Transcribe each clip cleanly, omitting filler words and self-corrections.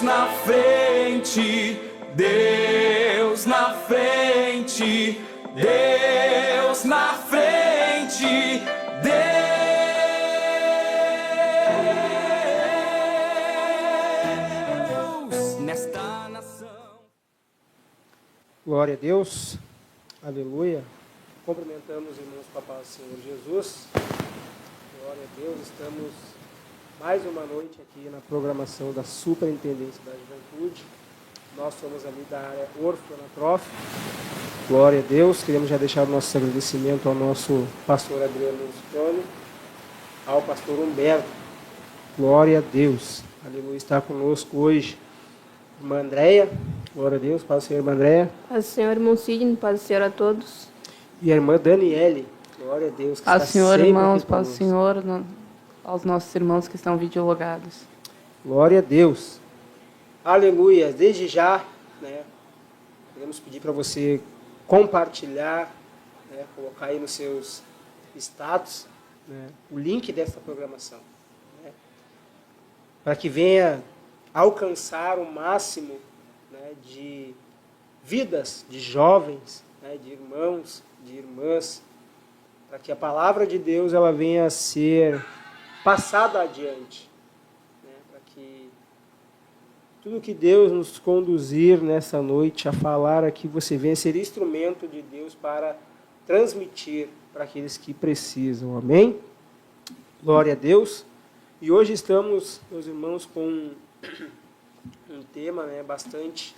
na frente, Deus na frente, Deus na frente, Deus nesta nação. Glória a Deus, aleluia. Cumprimentamos os irmãos com a paz do Senhor Jesus. Glória a Deus, estamos mais uma noite aqui na programação da Superintendência da Juventude. Nós somos ali da área orfanatrofe. Glória a Deus, queremos já deixar o nosso agradecimento ao nosso pastor Adriano Stone, ao pastor Humberto. Glória a Deus, aleluia, está conosco hoje irmã Andréia. Glória a Deus, paz do Senhor, irmã Andréia. Paz do Senhor, irmão Sidney, paz do Senhor a todos. E a irmã Daniele. Glória a Deus, que Paz do Senhor, irmãos, paz do Senhor aos nossos irmãos que estão videologados. Glória a Deus. Aleluia. Desde já, queremos pedir para você compartilhar, colocar aí nos seus status, o link dessa programação, para que venha alcançar o máximo de vidas, de jovens, de irmãos, de irmãs, para que a palavra de Deus ela venha a ser passada adiante, para que tudo que Deus nos conduzir nessa noite a falar aqui, você venha ser instrumento de Deus para transmitir para aqueles que precisam. Amém? Glória a Deus. E hoje estamos, meus irmãos, com um tema bastante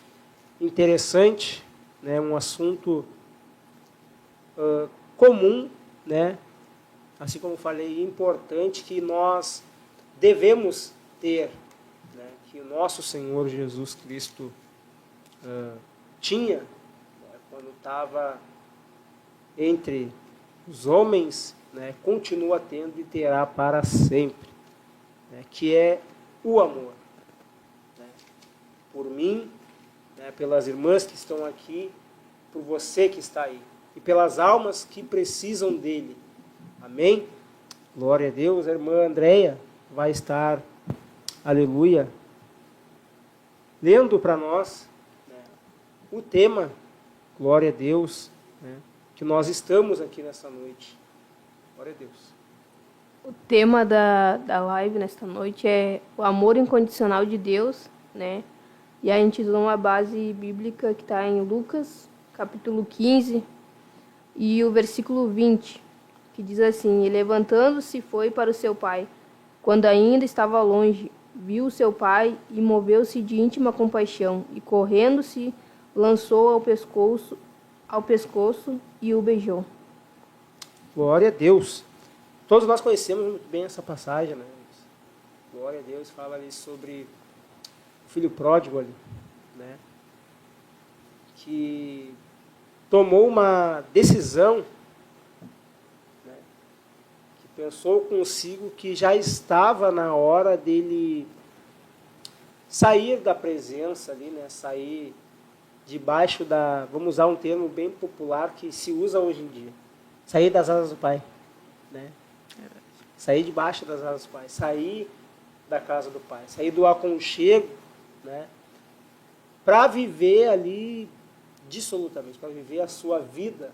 interessante, um assunto comum, assim como falei, importante, que nós devemos ter, que o nosso Senhor Jesus Cristo tinha, quando estava entre os homens, continua tendo e terá para sempre, que é o amor. Por mim, pelas irmãs que estão aqui, por você que está aí, e pelas almas que precisam dele. Amém? Glória a Deus. A irmã Andréia vai estar, aleluia, lendo para nós o tema, glória a Deus, que nós estamos aqui nessa noite. Glória a Deus. O tema da live nesta noite é o amor incondicional de Deus, E a gente usou uma base bíblica que está em Lucas, capítulo 15, e o versículo 20, que diz assim: E levantando-se foi para o seu pai. Quando ainda estava longe, viu o seu pai e moveu-se de íntima compaixão, e correndo-se, lançou ao pescoço e o beijou. Glória a Deus. Todos nós conhecemos muito bem essa passagem, Glória a Deus, fala ali sobre o filho pródigo ali, que tomou uma decisão, que pensou consigo que já estava na hora dele sair da presença ali, sair debaixo da, vamos usar um termo bem popular que se usa hoje em dia, sair das asas do Pai, sair debaixo das asas do Pai, sair da casa do Pai, sair do aconchego, para viver ali dissolutamente, para viver a sua vida,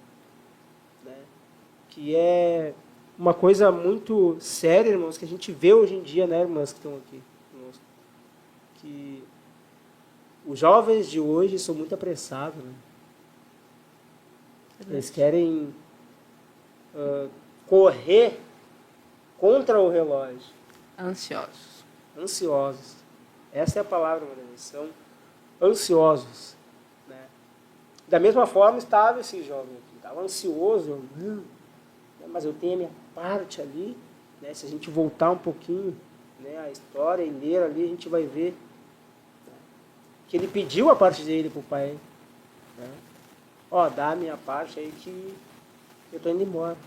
que é uma coisa muito séria, irmãos, que a gente vê hoje em dia, irmãs que estão aqui conosco, que os jovens de hoje são muito apressados, Eles querem correr contra o relógio. Ansiosos. Essa é a palavra, eles são ansiosos. Da mesma forma estava esse jovem aqui, estava ansioso, mas eu tenho a minha parte ali, se a gente voltar um pouquinho a história e ler ali, a gente vai ver que ele pediu a parte dele para o pai, dá a minha parte aí que eu estou indo embora.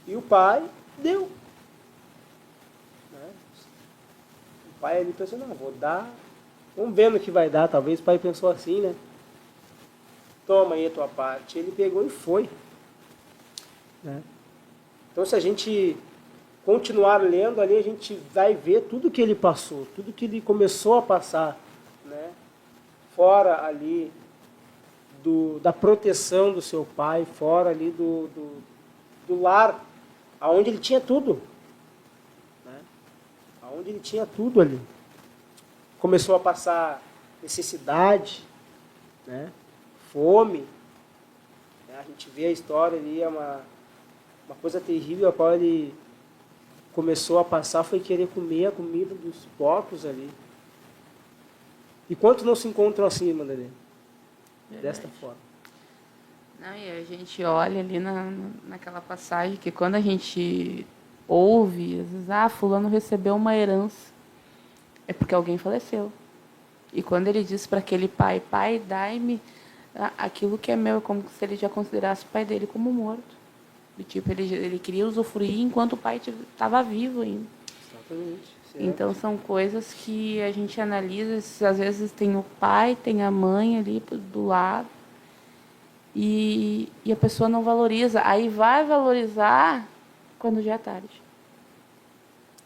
E o pai deu. O pai ele pensou, não, vou dar, vamos ver no que vai dar, talvez o pai pensou assim, Toma aí a tua parte. Ele pegou e foi. Então, se a gente continuar lendo ali, a gente vai ver tudo que ele passou, tudo que ele começou a passar, né? Fora ali da proteção do seu pai, fora ali do lar, aonde ele tinha tudo, né? Aonde ele tinha tudo ali. Começou a passar necessidade, né? Fome. Né? A gente vê a história ali, é uma coisa terrível, a qual ele começou a passar foi querer comer a comida dos porcos ali. E quantos não se encontram assim, Madalena? Desta forma. Não, e a gente olha ali naquela passagem que quando a gente ouve, às vezes, fulano recebeu uma herança, é porque alguém faleceu. E quando ele diz para aquele pai, pai, dai-me aquilo que é meu, é como se ele já considerasse o pai dele como morto. E, tipo, ele queria usufruir enquanto o pai estava vivo ainda. Exatamente. Certo. Então, são coisas que a gente analisa. Às vezes tem o pai, tem a mãe ali do lado. E a pessoa não valoriza. Aí vai valorizar quando já é tarde.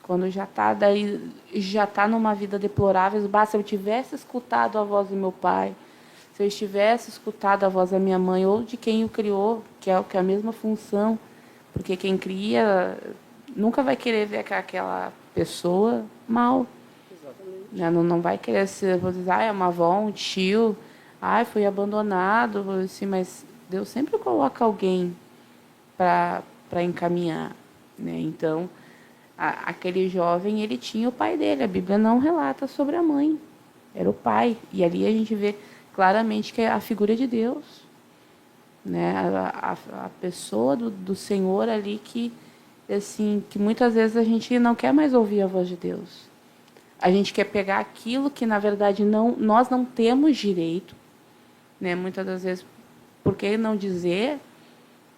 Quando já está numa vida deplorável. Se eu tivesse escutado a voz do meu pai, se eu tivesse escutado a voz da minha mãe ou de quem o criou, que é a mesma função, porque quem cria nunca vai querer ver aquela pessoa mal. Exatamente. Né? Não vai querer vou dizer, é uma avó, um tio, foi abandonado, assim, mas Deus sempre coloca alguém para encaminhar. Né? Então, aquele jovem, ele tinha o pai dele. A Bíblia não relata sobre a mãe. Era o pai. E ali a gente vê claramente que é a figura de Deus. Né? A pessoa do Senhor ali que muitas vezes a gente não quer mais ouvir a voz de Deus. A gente quer pegar aquilo que, na verdade, nós não temos direito. Né? Muitas das vezes, por que não dizer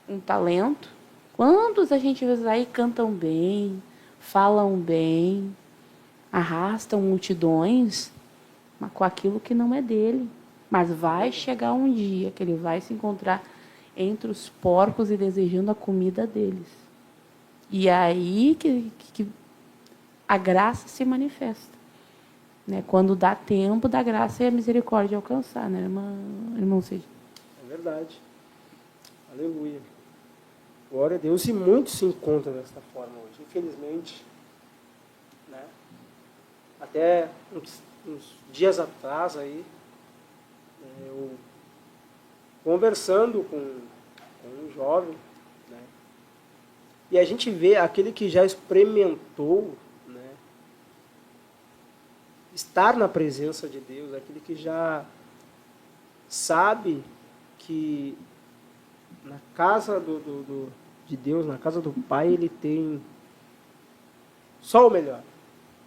um talento? Quantos a gente vê aí cantam bem, falam bem, arrastam multidões, mas com aquilo que não é dele. Mas vai chegar um dia que ele vai se encontrar entre os porcos e desejando a comida deles. E é aí que a graça se manifesta. Né? Quando dá tempo da graça e a misericórdia alcançar, né, irmão Cid? É verdade. Aleluia. Glória a Deus. E muitos se encontram desta forma hoje, infelizmente. Né? Até uns dias atrás aí, eu conversando com um jovem, né? E a gente vê aquele que já experimentou, né, estar na presença de Deus, aquele que já sabe que na casa de Deus, na casa do Pai, ele tem só o melhor.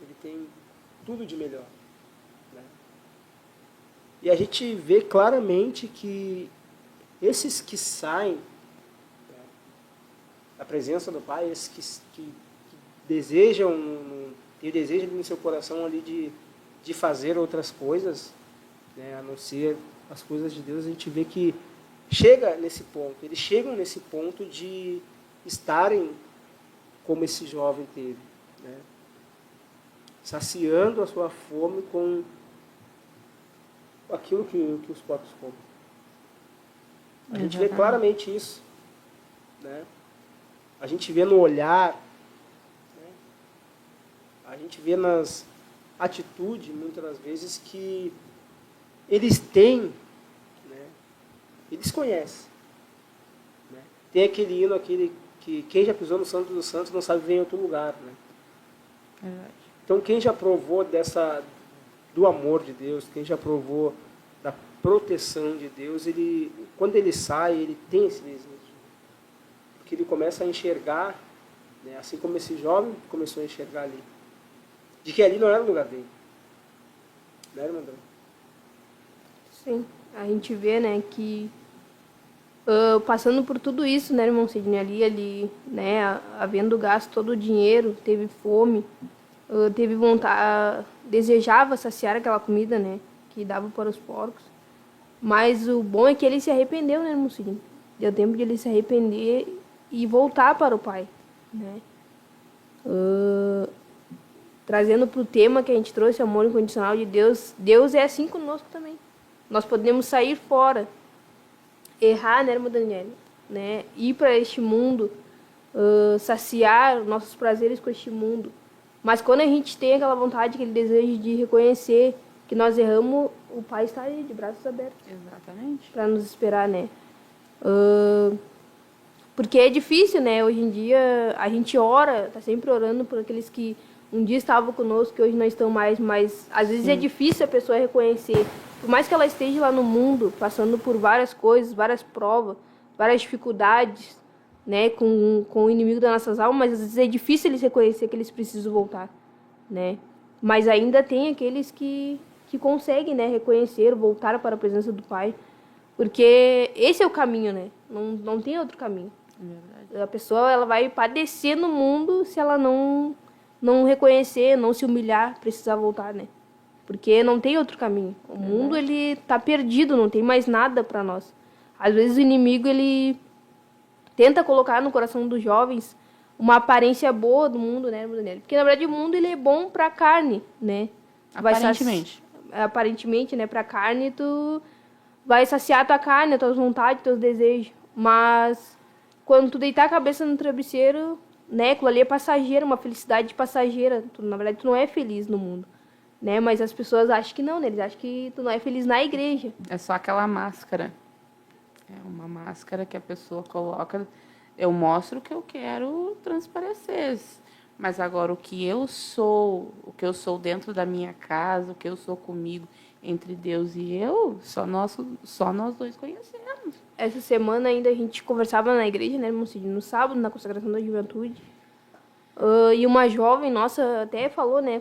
Ele tem tudo de melhor. Né? E a gente vê claramente que esses que saem, né, da presença do Pai, esses que desejam, tem o desejo no seu coração ali de fazer outras coisas, né, a não ser as coisas de Deus, a gente vê que chega nesse ponto, eles chegam nesse ponto de estarem como esse jovem teve, né? Saciando a sua fome com aquilo que os porcos comem. A gente vê claramente isso, né? A gente vê no olhar, né? A gente vê nas atitudes, muitas das vezes, que eles têm, né? Eles conhecem. Né? Tem aquele hino, aquele que quem já pisou no Santo dos Santos não sabe viver em outro lugar. Né? Verdade. Então, quem já provou do amor de Deus, quem já provou da proteção de Deus, quando ele sai, ele tem esse desejo. Porque ele começa a enxergar, né, assim como esse jovem começou a enxergar ali, de que ali não era o lugar dele. Né, irmã André? Sim, a gente vê, né, que passando por tudo isso, né, irmão Sidney, ali, né, havendo gasto todo o dinheiro, teve fome, teve vontade, desejava saciar aquela comida, né, que dava para os porcos. Mas o bom é que ele se arrependeu, né, irmão Sidney? Deu tempo de ele se arrepender e voltar para o Pai, né? Trazendo para o tema que a gente trouxe, amor incondicional de Deus, Deus é assim conosco também. Nós podemos sair fora, errar, né, irmã Daniela? Né? Ir para este mundo, saciar nossos prazeres com este mundo. Mas quando a gente tem aquela vontade, aquele desejo de reconhecer que nós erramos, o Pai está aí, de braços abertos. Exatamente. Para nos esperar, né? Porque é difícil, né? Hoje em dia, a gente ora, tá sempre orando por aqueles que um dia estavam conosco, que hoje não estão mais, mas às vezes é difícil a pessoa reconhecer. Por mais que ela esteja lá no mundo, passando por várias coisas, várias provas, várias dificuldades, né? Com o inimigo das nossas almas, mas às vezes é difícil eles reconhecer que eles precisam voltar, né? Mas ainda tem aqueles que conseguem, né? Reconhecer, voltar para a presença do Pai. Porque esse é o caminho, né? Não tem outro caminho. A pessoa ela vai padecer no mundo se ela não reconhecer, não se humilhar, precisar voltar, né? Porque não tem outro caminho. O mundo, ele tá perdido, não tem mais nada para nós. Às vezes o inimigo, ele tenta colocar no coração dos jovens uma aparência boa do mundo, né, Daniela? Porque, na verdade, o mundo, ele é bom pra carne, né? Aparentemente. Aparentemente, né? Pra carne, tu vai saciar tua carne, tuas vontades, teus desejos. Mas quando tu deitar a cabeça no travesseiro, né, aquilo ali é passageiro, uma felicidade passageira. Na verdade, tu não é feliz no mundo, né? Mas as pessoas acham que não, né? Eles acham que tu não é feliz na igreja. É só aquela máscara. É uma máscara que a pessoa coloca. Eu mostro o que eu quero transparecer. Mas agora o que eu sou dentro da minha casa, o que eu sou comigo, entre Deus e eu, só nós dois conhecemos. Essa semana ainda a gente conversava na igreja, né, irmão Cid, no sábado, na consagração da juventude. E uma jovem nossa até falou, né,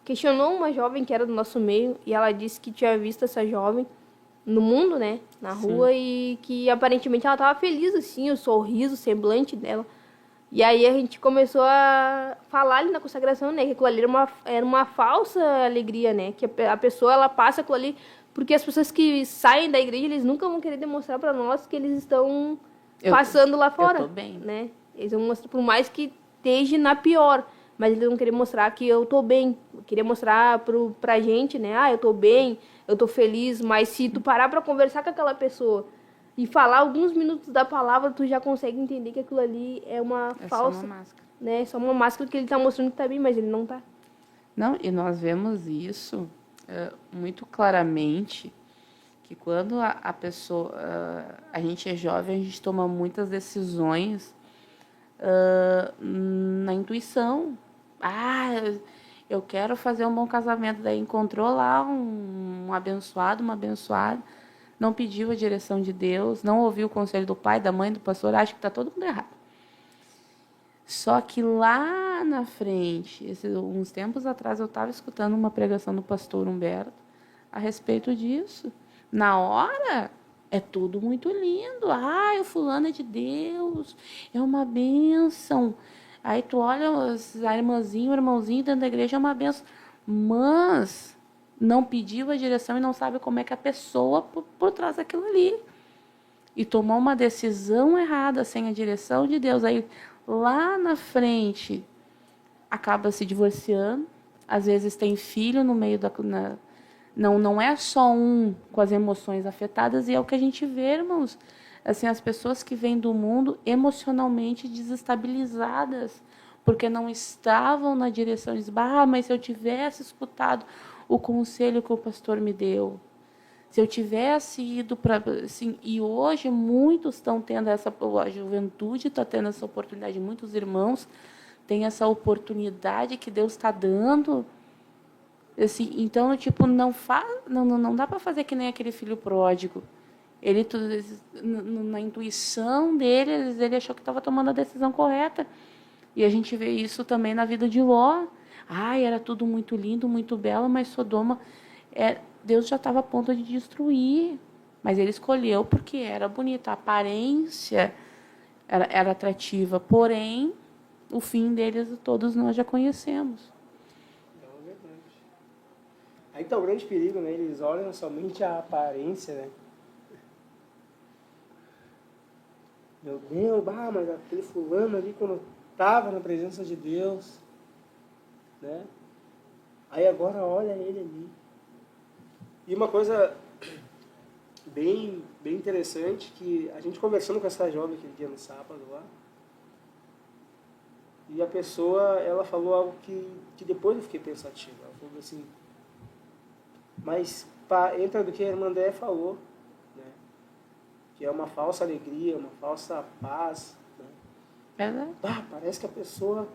questionou uma jovem que era do nosso meio, e ela disse que tinha visto essa jovem no mundo, né, na rua, e que aparentemente ela estava feliz, assim, o sorriso, o semblante dela. E aí a gente começou a falar ali na consagração, né, que aquilo ali era uma falsa alegria, né, que a pessoa, ela passa aquilo ali, porque as pessoas que saem da igreja, eles nunca vão querer demonstrar para nós que eles estão passando lá fora. Eu tô bem. Né? Eles vão mostrar, por mais que esteja na pior, mas eles vão querer mostrar que eu tô bem. Querer mostrar pra gente, né, eu tô bem, eu tô feliz, mas se tu parar para conversar com aquela pessoa e falar alguns minutos da palavra, tu já consegue entender que aquilo ali é uma falsa, só uma máscara. Né? Só uma máscara que ele tá mostrando que tá bem, mas ele não tá. Não, e nós vemos isso muito claramente, que quando a pessoa, a gente é jovem, a gente toma muitas decisões na intuição. Eu quero fazer um bom casamento, daí encontrou lá um abençoado, uma abençoada, não pediu a direção de Deus, não ouviu o conselho do pai, da mãe, do pastor, acha que está todo mundo errado. Só que lá na frente, uns tempos atrás, eu estava escutando uma pregação do pastor Humberto a respeito disso. Na hora, é tudo muito lindo. O fulano é de Deus, é uma bênção. Aí tu olha a irmãzinha, o irmãozinho dentro da igreja, é uma bênção. Mas não pediu a direção e não sabe como é que a pessoa por trás daquilo ali. E tomou uma decisão errada, sem a direção de Deus. Aí lá na frente acaba se divorciando, às vezes tem filho no meio não é só um com as emoções afetadas, e é o que a gente vê, irmãos, assim, as pessoas que vêm do mundo emocionalmente desestabilizadas, porque não estavam na direção de mas se eu tivesse escutado o conselho que o pastor me deu, se eu tivesse ido para... Assim, e hoje muitos estão tendo a juventude está tendo essa oportunidade, muitos irmãos têm essa oportunidade que Deus está dando. Assim, então, tipo, não dá para fazer que nem aquele filho pródigo. Ele, na intuição dele, ele achou que estava tomando a decisão correta. E a gente vê isso também na vida de Ló. Era tudo muito lindo, muito belo, mas Sodoma... Deus já estava a ponto de destruir, mas ele escolheu porque era bonita, a aparência era atrativa, porém, o fim deles todos nós já conhecemos. É verdade. Aí está o grande perigo, né? Eles olham somente a aparência, né? Meu Deus, mas aquele fulano ali, quando estava na presença de Deus, né? Aí agora olha ele ali. E uma coisa bem interessante, que a gente conversando com essa jovem aquele dia no sábado lá, e a pessoa, ela falou algo que depois eu fiquei pensativo. Ela falou assim, mas entra do que a irmã André falou, né? Que é uma falsa alegria, uma falsa paz, né? Verdade. Parece que a pessoa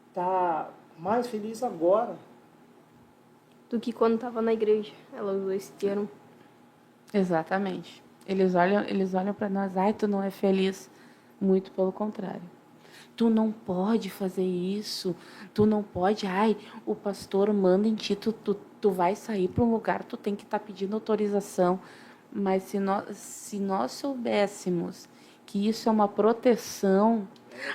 está mais feliz agora. Do que quando estava na igreja. Ela usou esse termo. Exatamente. Eles olham para nós, ai, tu não é feliz. Muito pelo contrário. Tu não pode fazer isso. Tu não pode, ai, o pastor manda em ti, tu vai sair para um lugar, tu tem que estar pedindo autorização. Mas se nós soubéssemos que isso é uma proteção,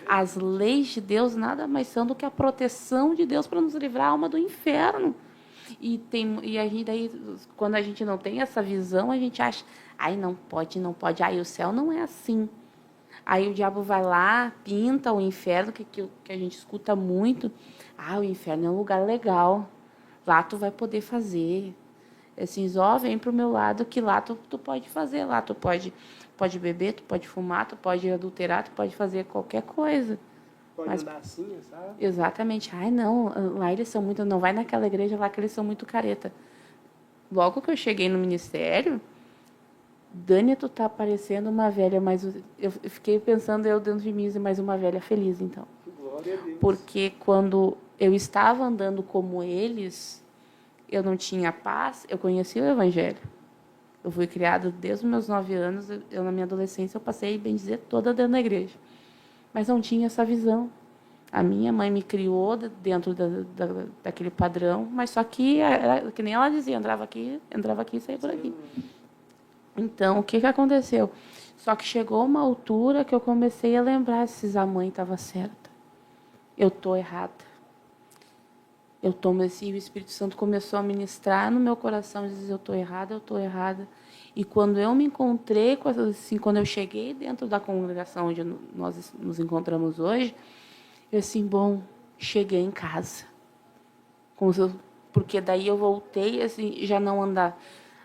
as leis de Deus nada mais são do que a proteção de Deus para nos livrar a alma do inferno. E a gente daí, quando a gente não tem essa visão, a gente acha, ai, não pode, ai, o céu não é assim. Aí o diabo vai lá, pinta o inferno, que a gente escuta muito. Ah, o inferno é um lugar legal, lá tu vai poder fazer. Assim, ó, vem pro meu lado, que lá tu pode fazer, lá tu pode beber, tu pode fumar, tu pode adulterar, tu pode fazer qualquer coisa. Pode andar assim, sabe? Exatamente. Ai, não, lá eles são muito... Não vai naquela igreja lá que eles são muito careta. Logo que eu cheguei no ministério, Dani, tu tá parecendo uma velha, mas eu fiquei pensando eu dentro de mim, mais uma velha feliz, então. Glória a Deus. Porque quando eu estava andando como eles, eu não tinha paz, eu conhecia o evangelho. Eu fui criada desde os meus 9 anos, na minha adolescência, eu passei, bem dizer, toda dentro da igreja. Mas não tinha essa visão. A minha mãe me criou dentro daquele padrão, mas só que, era, que nem ela dizia, entrava aqui e saía por aqui. Então, o que aconteceu? Só que chegou uma altura que eu comecei a lembrar se a mãe estava certa. Eu estou errada. O Espírito Santo começou a ministrar no meu coração, dizer, eu estou errada. E quando eu me encontrei, assim, quando eu cheguei dentro da congregação onde nós nos encontramos hoje, eu assim, bom, cheguei em casa. Porque daí eu voltei, assim, já não andar.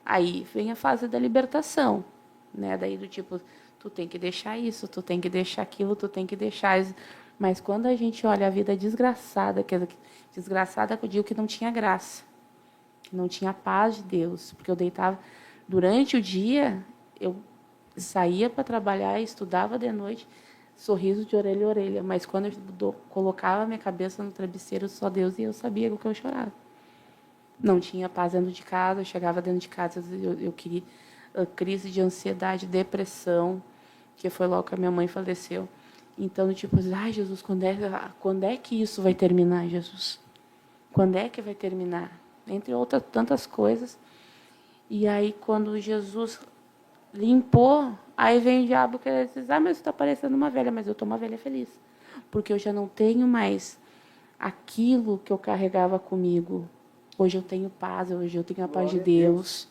Aí vem a fase da libertação, né? Daí do tipo, tu tem que deixar isso, tu tem que deixar aquilo, tu tem que deixar isso. Mas quando a gente olha a vida desgraçada, que eu digo que não tinha graça, que não tinha paz de Deus, porque eu deitava durante o dia, eu saía para trabalhar, estudava de noite, sorriso de orelha a orelha, mas quando eu colocava a minha cabeça no travesseiro, só Deus e eu sabia o que eu chorava. Não tinha paz dentro de casa, eu chegava dentro de casa, eu queria crise de ansiedade, depressão, que foi logo que a minha mãe faleceu. Então, tipo, ai, Jesus, quando é que isso vai terminar, Jesus? Quando é que vai terminar? Entre outras tantas coisas. E aí, quando Jesus limpou, aí vem o diabo que diz, mas você está parecendo uma velha, mas eu estou uma velha feliz. Porque eu já não tenho mais aquilo que eu carregava comigo. Hoje eu tenho paz, hoje eu tenho a paz de Deus,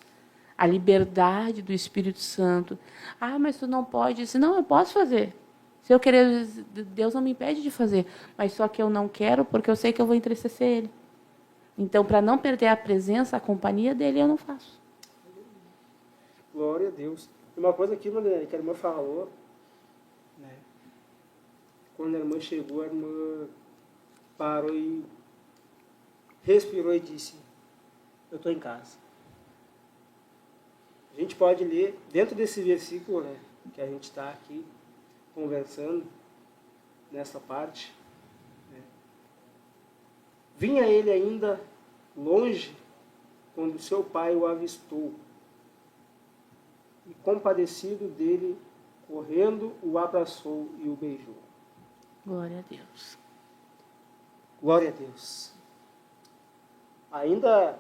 a liberdade do Espírito Santo. Ah, mas tu não pode. Disse, não, eu posso fazer. Se eu querer, Deus não me impede de fazer. Mas só que eu não quero porque eu sei que eu vou entristecer Ele. Então, para não perder a presença, a companhia dEle, eu não faço. Glória a Deus. E uma coisa aqui, que a irmã falou, né? Quando a irmã chegou, a irmã parou e respirou e disse, eu estou em casa. A gente pode ler, dentro desse versículo, né, que a gente está aqui conversando, nessa parte, né, vinha ele ainda longe, quando seu pai o avistou, e compadecido dele, correndo, o abraçou e o beijou. Glória a Deus. Glória a Deus. Ainda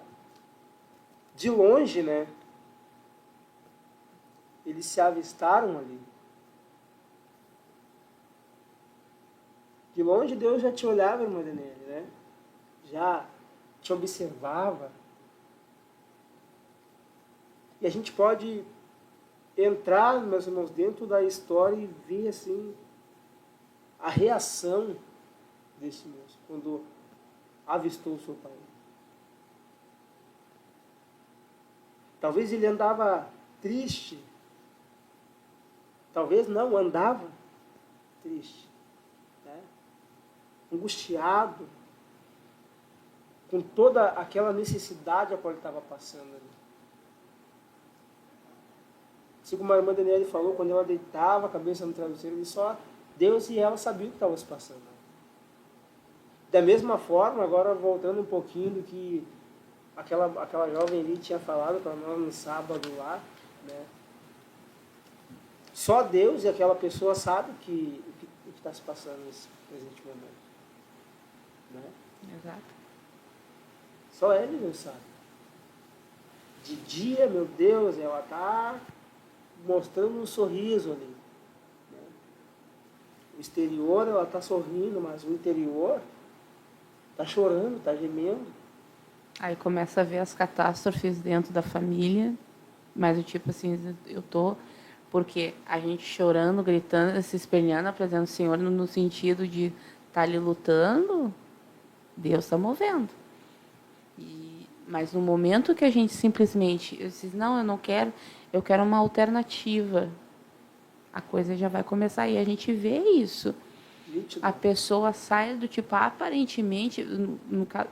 de longe, né? Eles se avistaram ali. De longe Deus já te olhava, irmã Daniela, né? Já te observava. E a gente pode entrar, meus irmãos, dentro da história e ver assim a reação desse moço quando avistou o seu pai. Talvez ele andava triste. Talvez não, andava triste. Né? Angustiado. Com toda aquela necessidade a qual ele estava passando ali. Assim como a irmã Daniele falou, quando ela deitava a cabeça no travesseiro, ele só Deus e ela sabiam o que estava se passando. Da mesma forma, agora voltando um pouquinho do que aquela jovem ali tinha falado para nós no sábado lá, né? Só Deus e aquela pessoa sabe o que está se passando nesse presente momento. Né? Exato. Só Ele Deus sabe. De dia, meu Deus, ela está mostrando um sorriso ali. Né? O exterior, ela está sorrindo, mas o interior está chorando, está gemendo. Aí começa a ver as catástrofes dentro da família, mas o tipo assim, eu tô... Porque a gente chorando, gritando, se espelhando na presença do Senhor, no sentido de estar ali lutando, Deus está movendo. Mas no momento que a gente simplesmente... Eu disse, não, eu não quero, eu quero uma alternativa. A coisa já vai começar. E a gente vê isso. A pessoa sai do tipo, aparentemente,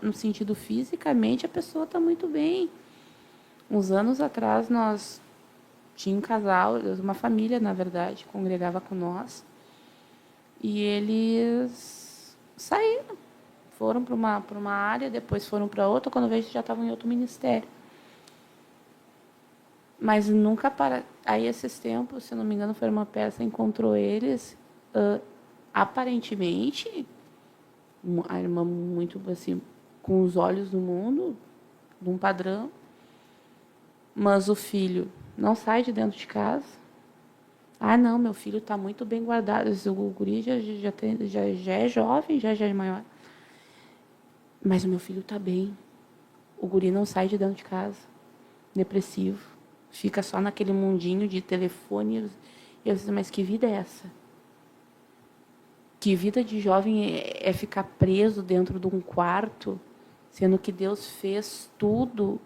no sentido fisicamente, a pessoa está muito bem. Uns anos atrás, nós tinha um casal, uma família, na verdade, congregava com nós. E eles saíram. Foram para uma área, depois foram para outra, quando vejo já estavam em outro ministério. Mas nunca para. Aí, esses tempos, se não me engano, foi uma peça, encontrou eles, aparentemente, a irmã muito assim, com os olhos do mundo, de um padrão, mas o filho não sai de dentro de casa. Ah, não, meu filho está muito bem guardado. O guri já é jovem, já é maior. Mas o meu filho está bem. O guri não sai de dentro de casa. Depressivo. Fica só naquele mundinho de telefone. Eu disse, mas que vida é essa? Que vida de jovem é ficar preso dentro de um quarto, sendo que Deus fez tudo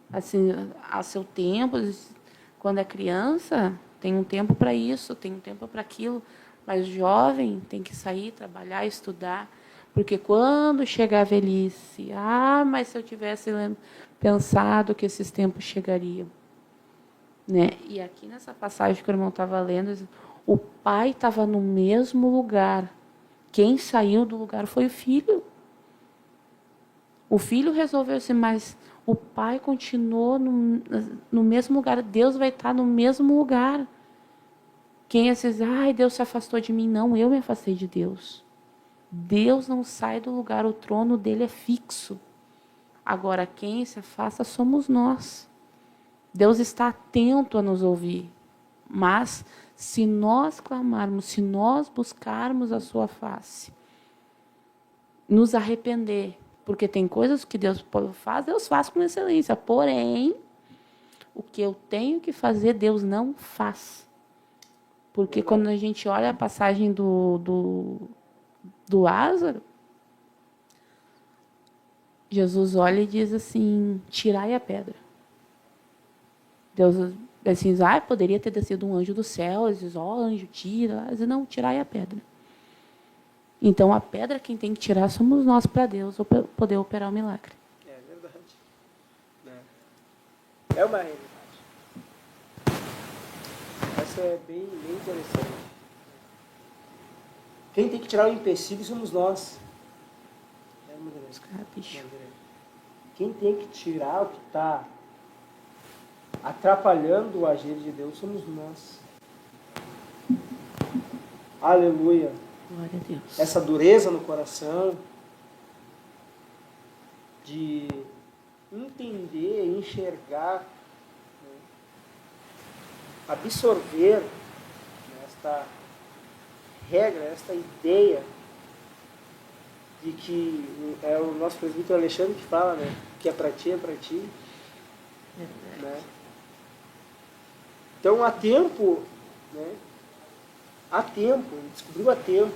assim, a seu tempo. Quando é criança, tem um tempo para isso, tem um tempo para aquilo. Mas jovem tem que sair, trabalhar, estudar. Porque quando chegar a velhice, mas se eu tivesse pensado que esses tempos chegariam. Né? E aqui nessa passagem que o irmão estava lendo, o pai estava no mesmo lugar. Quem saiu do lugar foi o filho. O filho resolveu assim, mas o pai continuou no mesmo lugar. Deus vai estar no mesmo lugar. Quem é esses, Deus se afastou de mim. Não, eu me afastei de Deus. Deus não sai do lugar, o trono dele é fixo. Agora, quem se afasta somos nós. Deus está atento a nos ouvir. Mas, se nós clamarmos, se nós buscarmos a sua face, nos arrepender, porque tem coisas que Deus faz com excelência. Porém, o que eu tenho que fazer, Deus não faz. Porque quando a gente olha a passagem do Lázaro, Jesus olha e diz assim, tirai a pedra. Deus assim, poderia ter descido um anjo do céu, ele diz, anjo, tira. Ele diz, não, tirai a pedra. Então, a pedra quem tem que tirar somos nós para Deus poder operar o milagre. É verdade. É uma realidade. Essa é bem interessante. Quem tem que tirar o empecilho somos nós. Quem tem que tirar o que está atrapalhando o agir de Deus somos nós. Aleluia. Glória a Deus. Essa dureza no coração de entender, enxergar, né, absorver esta regra, esta ideia de que é o nosso presbítero Alexandre que fala, né, que é para ti, é para ti. Né? Então há tempo, né? Há tempo, ele descobriu há tempo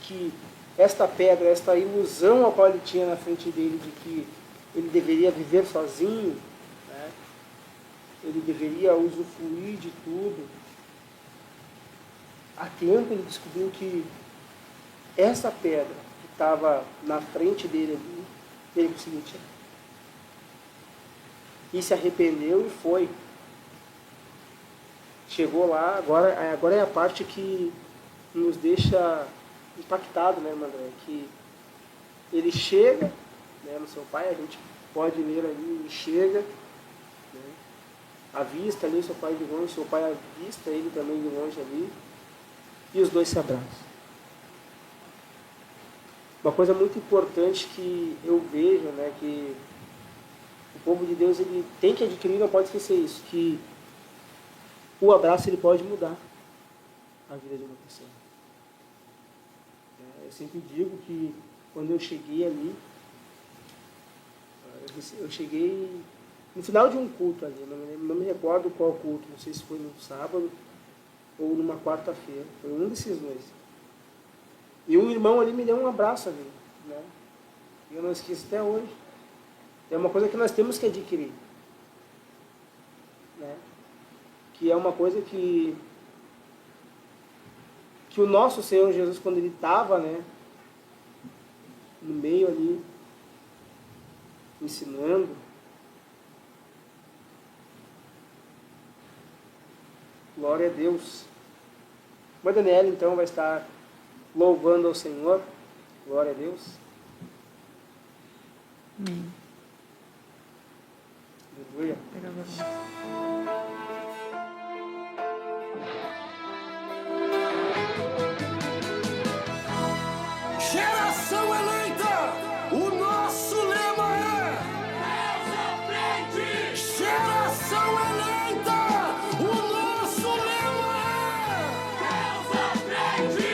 que esta pedra, esta ilusão a qual ele tinha na frente dele de que ele deveria viver sozinho, né? Ele deveria usufruir de tudo. Há tempo ele descobriu que essa pedra que estava na frente dele ali, ele conseguiu tirar. E se arrependeu e foi. Chegou lá, agora é a parte que nos deixa impactado, né, André? Que ele chega, né, no seu pai, a gente pode ler ali, ele chega, né, avista ali seu pai de longe, seu pai avista ele também de longe ali, e os dois se abraçam. Uma coisa muito importante que eu vejo, né, que o povo de Deus ele tem que adquirir, não pode esquecer isso, que o abraço ele pode mudar a vida de uma pessoa. Eu sempre digo que quando eu cheguei ali, eu cheguei no final de um culto ali, não me recordo qual culto, não sei se foi no sábado ou numa quarta-feira, foi um desses dois. E um irmão ali me deu um abraço ali, né? E eu não esqueço até hoje. É uma coisa que nós temos que adquirir, né? Que é uma coisa que o nosso Senhor Jesus, quando ele estava, né, no meio ali, ensinando, glória a Deus. A Daniela, então, vai estar louvando ao Senhor, glória a Deus. Amém. Aleluia. Geração eleita, o nosso lema é Deus à frente. Geração eleita, o nosso lema é Deus à frente.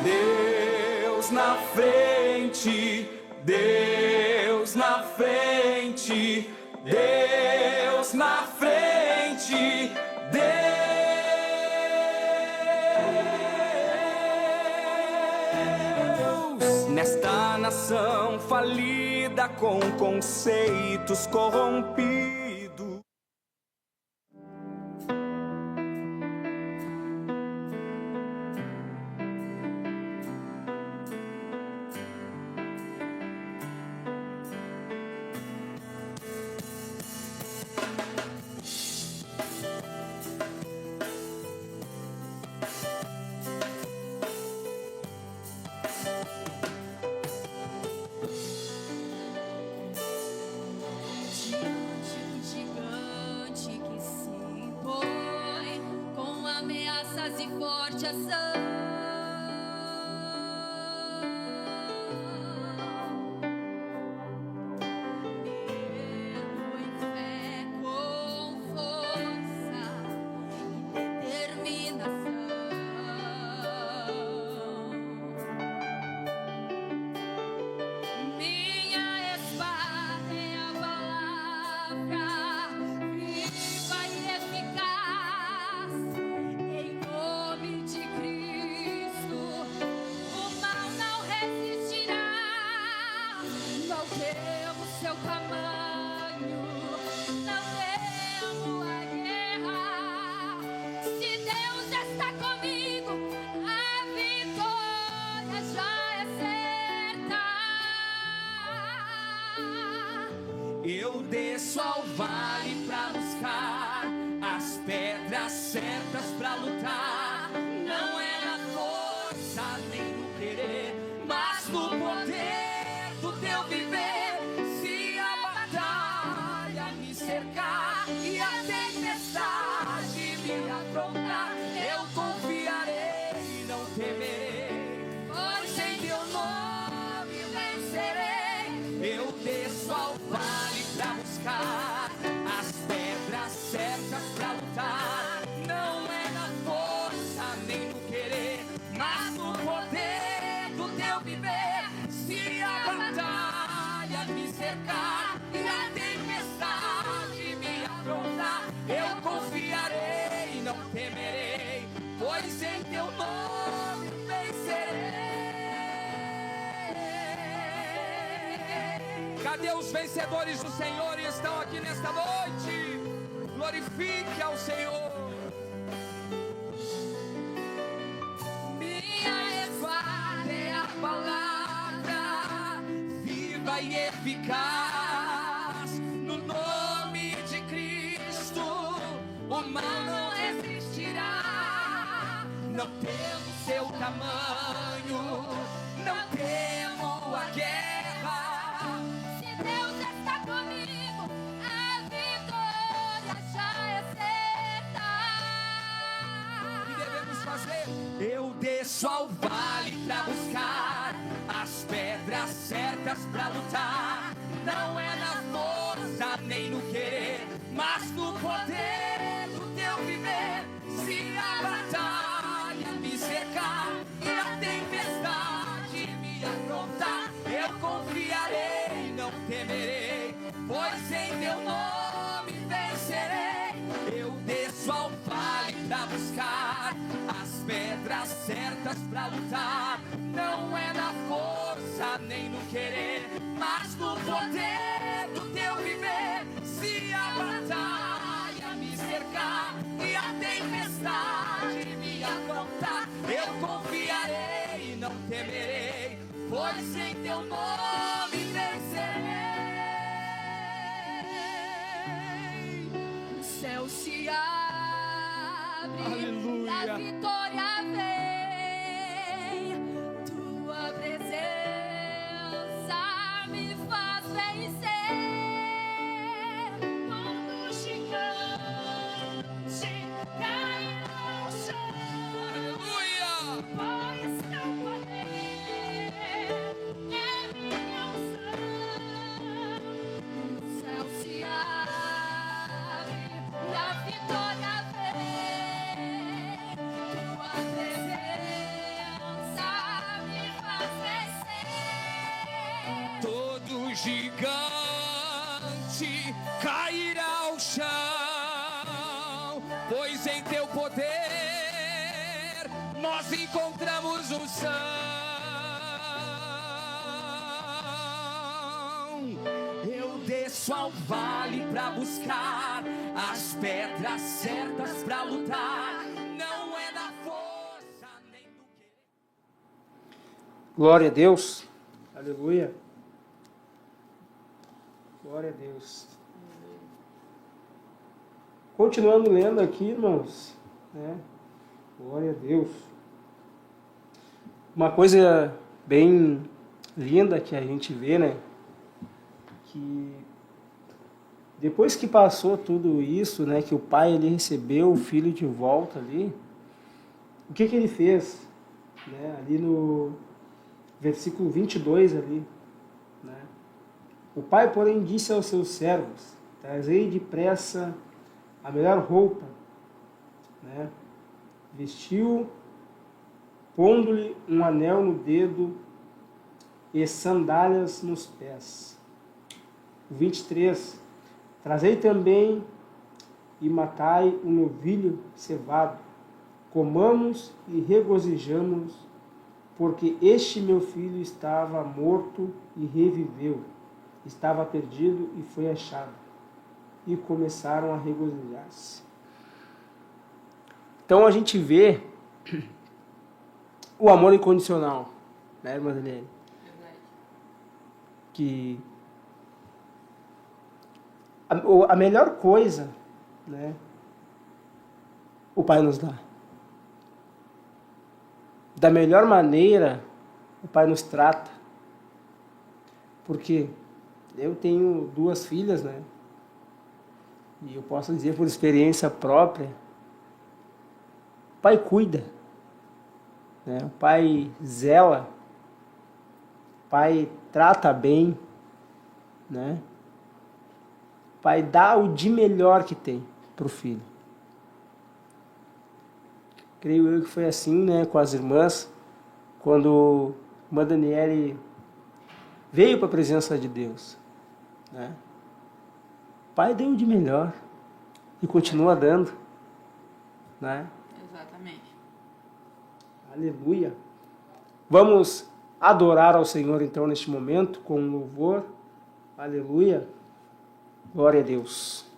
Deus na frente, Deus na frente, Deus na frente, Deus nesta nação falida com conceitos corrompidos. Gigante que se impõe com ameaças e forte ação. Ergo em fé com força e determinação. Minha espada é a palavra viva e eficaz. Em nome de Cristo, o mal não resistirá. Não temo seu tamanho, não temo a guerra. Se Deus está comigo, a vitória já é certa. Eu desço ao vale pra buscar as pedras certas pra lutar. Não é na força nem no querer, mas no poder do teu viver. Se a batalha me cercar e a tempestade me afrontar, eu confiarei e não temerei, pois em teu nome vencerei. Eu desço ao vale pra buscar as pedras certas pra lutar. Não é na força cercar e a tempestade me afrontar, eu confiarei, não temerei, pois em teu nome vencerei. Cadê os vencedores do Senhor e estão aqui nesta noite? Glorifique ao Senhor. Minha espada é a palavra Viva e eficaz, no nome de Cristo, o mal não resistirá. Não temo seu tamanho, não temo a guerra. Se Deus está comigo, a vitória já é certa. O que devemos fazer? Eu desço ao vale pra buscar as pedras certas pra lutar. Não é na força nem no querer, mas no poder do teu viver. Se a batalha me cercar e a tempestade me afrontar, eu confiarei, não temerei, pois em teu nome vencerei. Eu desço ao vale pra buscar as pedras certas pra lutar. Não é na força nem no querer, mas no poder do teu viver. Se a batalha me cercar e a tempestade me afrontar, eu confiarei, não temerei, pois em teu nome vencerei. O céu se abre, Aleluia. a vitória vem. Tua presença me faz vencer. Quando o gigante cair ao chão, Aleluia. pois teu poder é minha unção. O céu se abre, a vitória vem. Tua presença me faz vencer. Todo gigante cairá ao chão, pois em teu poder nós encontramos unção. Eu desço ao vale pra buscar as pedras certas pra lutar. Não é na força nem do querer. Glória a Deus. Aleluia. Glória a Deus. Continuando lendo aqui, irmãos, né? Glória a Deus. Uma coisa bem linda que a gente vê, né? Que depois que passou tudo isso, né? Que o pai ele recebeu o filho de volta ali, o que ele fez? Né? Ali no versículo 22 ali, né? O pai, porém, disse aos seus servos: trazei depressa a melhor roupa, né? Vestiu, pondo-lhe um anel no dedo e sandálias nos pés. O 23, trazei também e matai um novilho cevado, comamos e regozijamos, porque este meu filho estava morto e reviveu, estava perdido e foi achado. E começaram a regozijar-se. Então a gente vê o amor incondicional, né, irmã Daniela? Que a melhor coisa, né, o Pai nos dá. Da melhor maneira, o Pai nos trata. Porque eu tenho 2 filhas, né? E eu posso dizer por experiência própria, o Pai cuida, né? O Pai zela, o Pai trata bem, né? O Pai dá o de melhor que tem para o filho. Creio eu que foi assim, né, com as irmãs, quando a irmã Daniele veio para a presença de Deus. né? O Pai deu de melhor e continua dando, né? Exatamente. Aleluia. Vamos adorar ao Senhor então neste momento com louvor. Aleluia. Glória a Deus.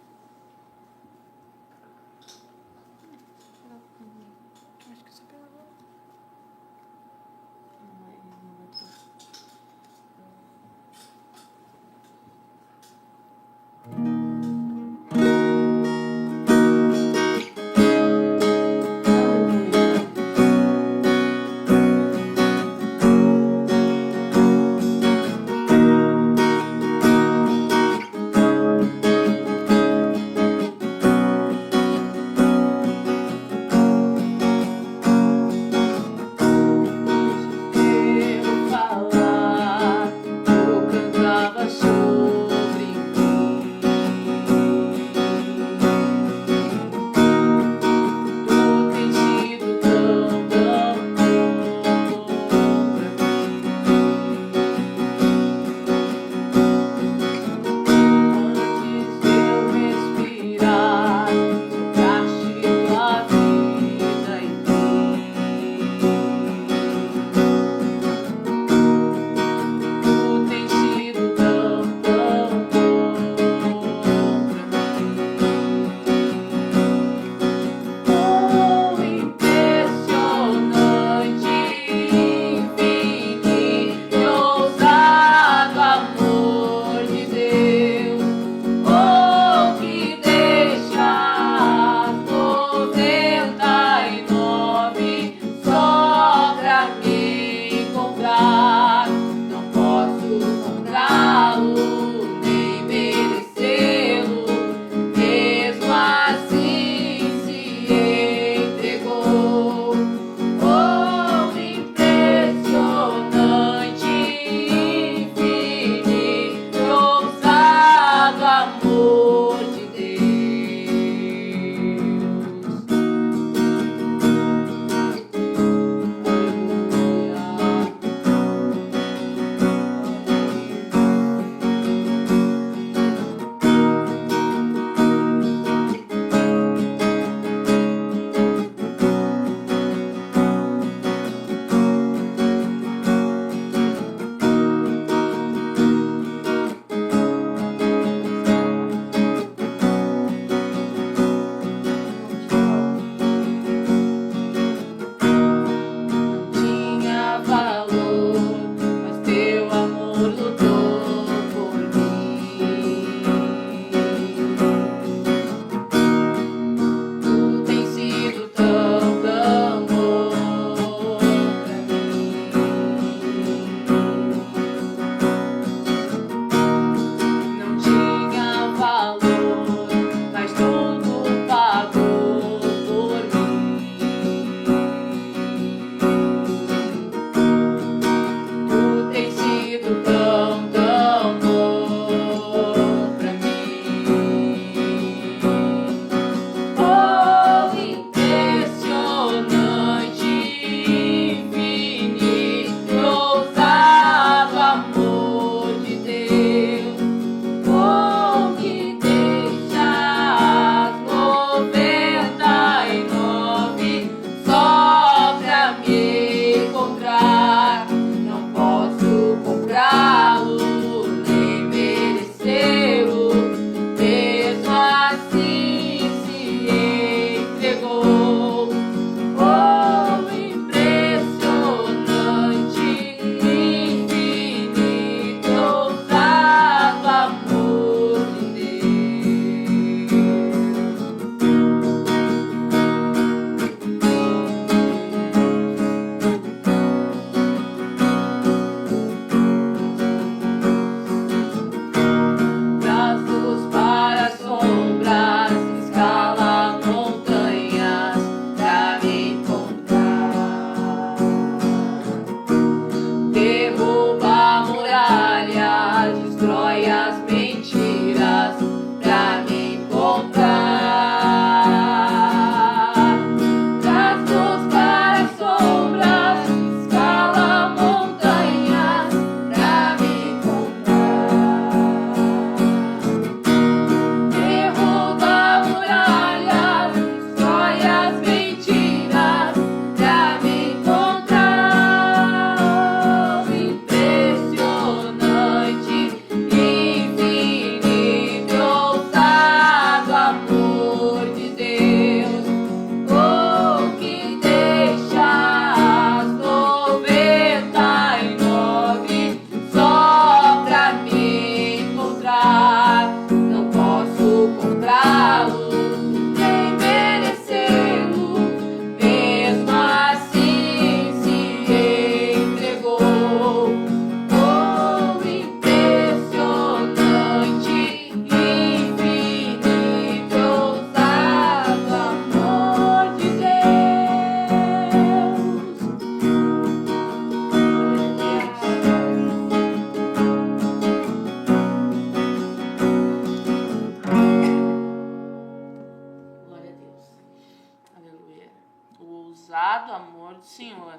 do Senhor.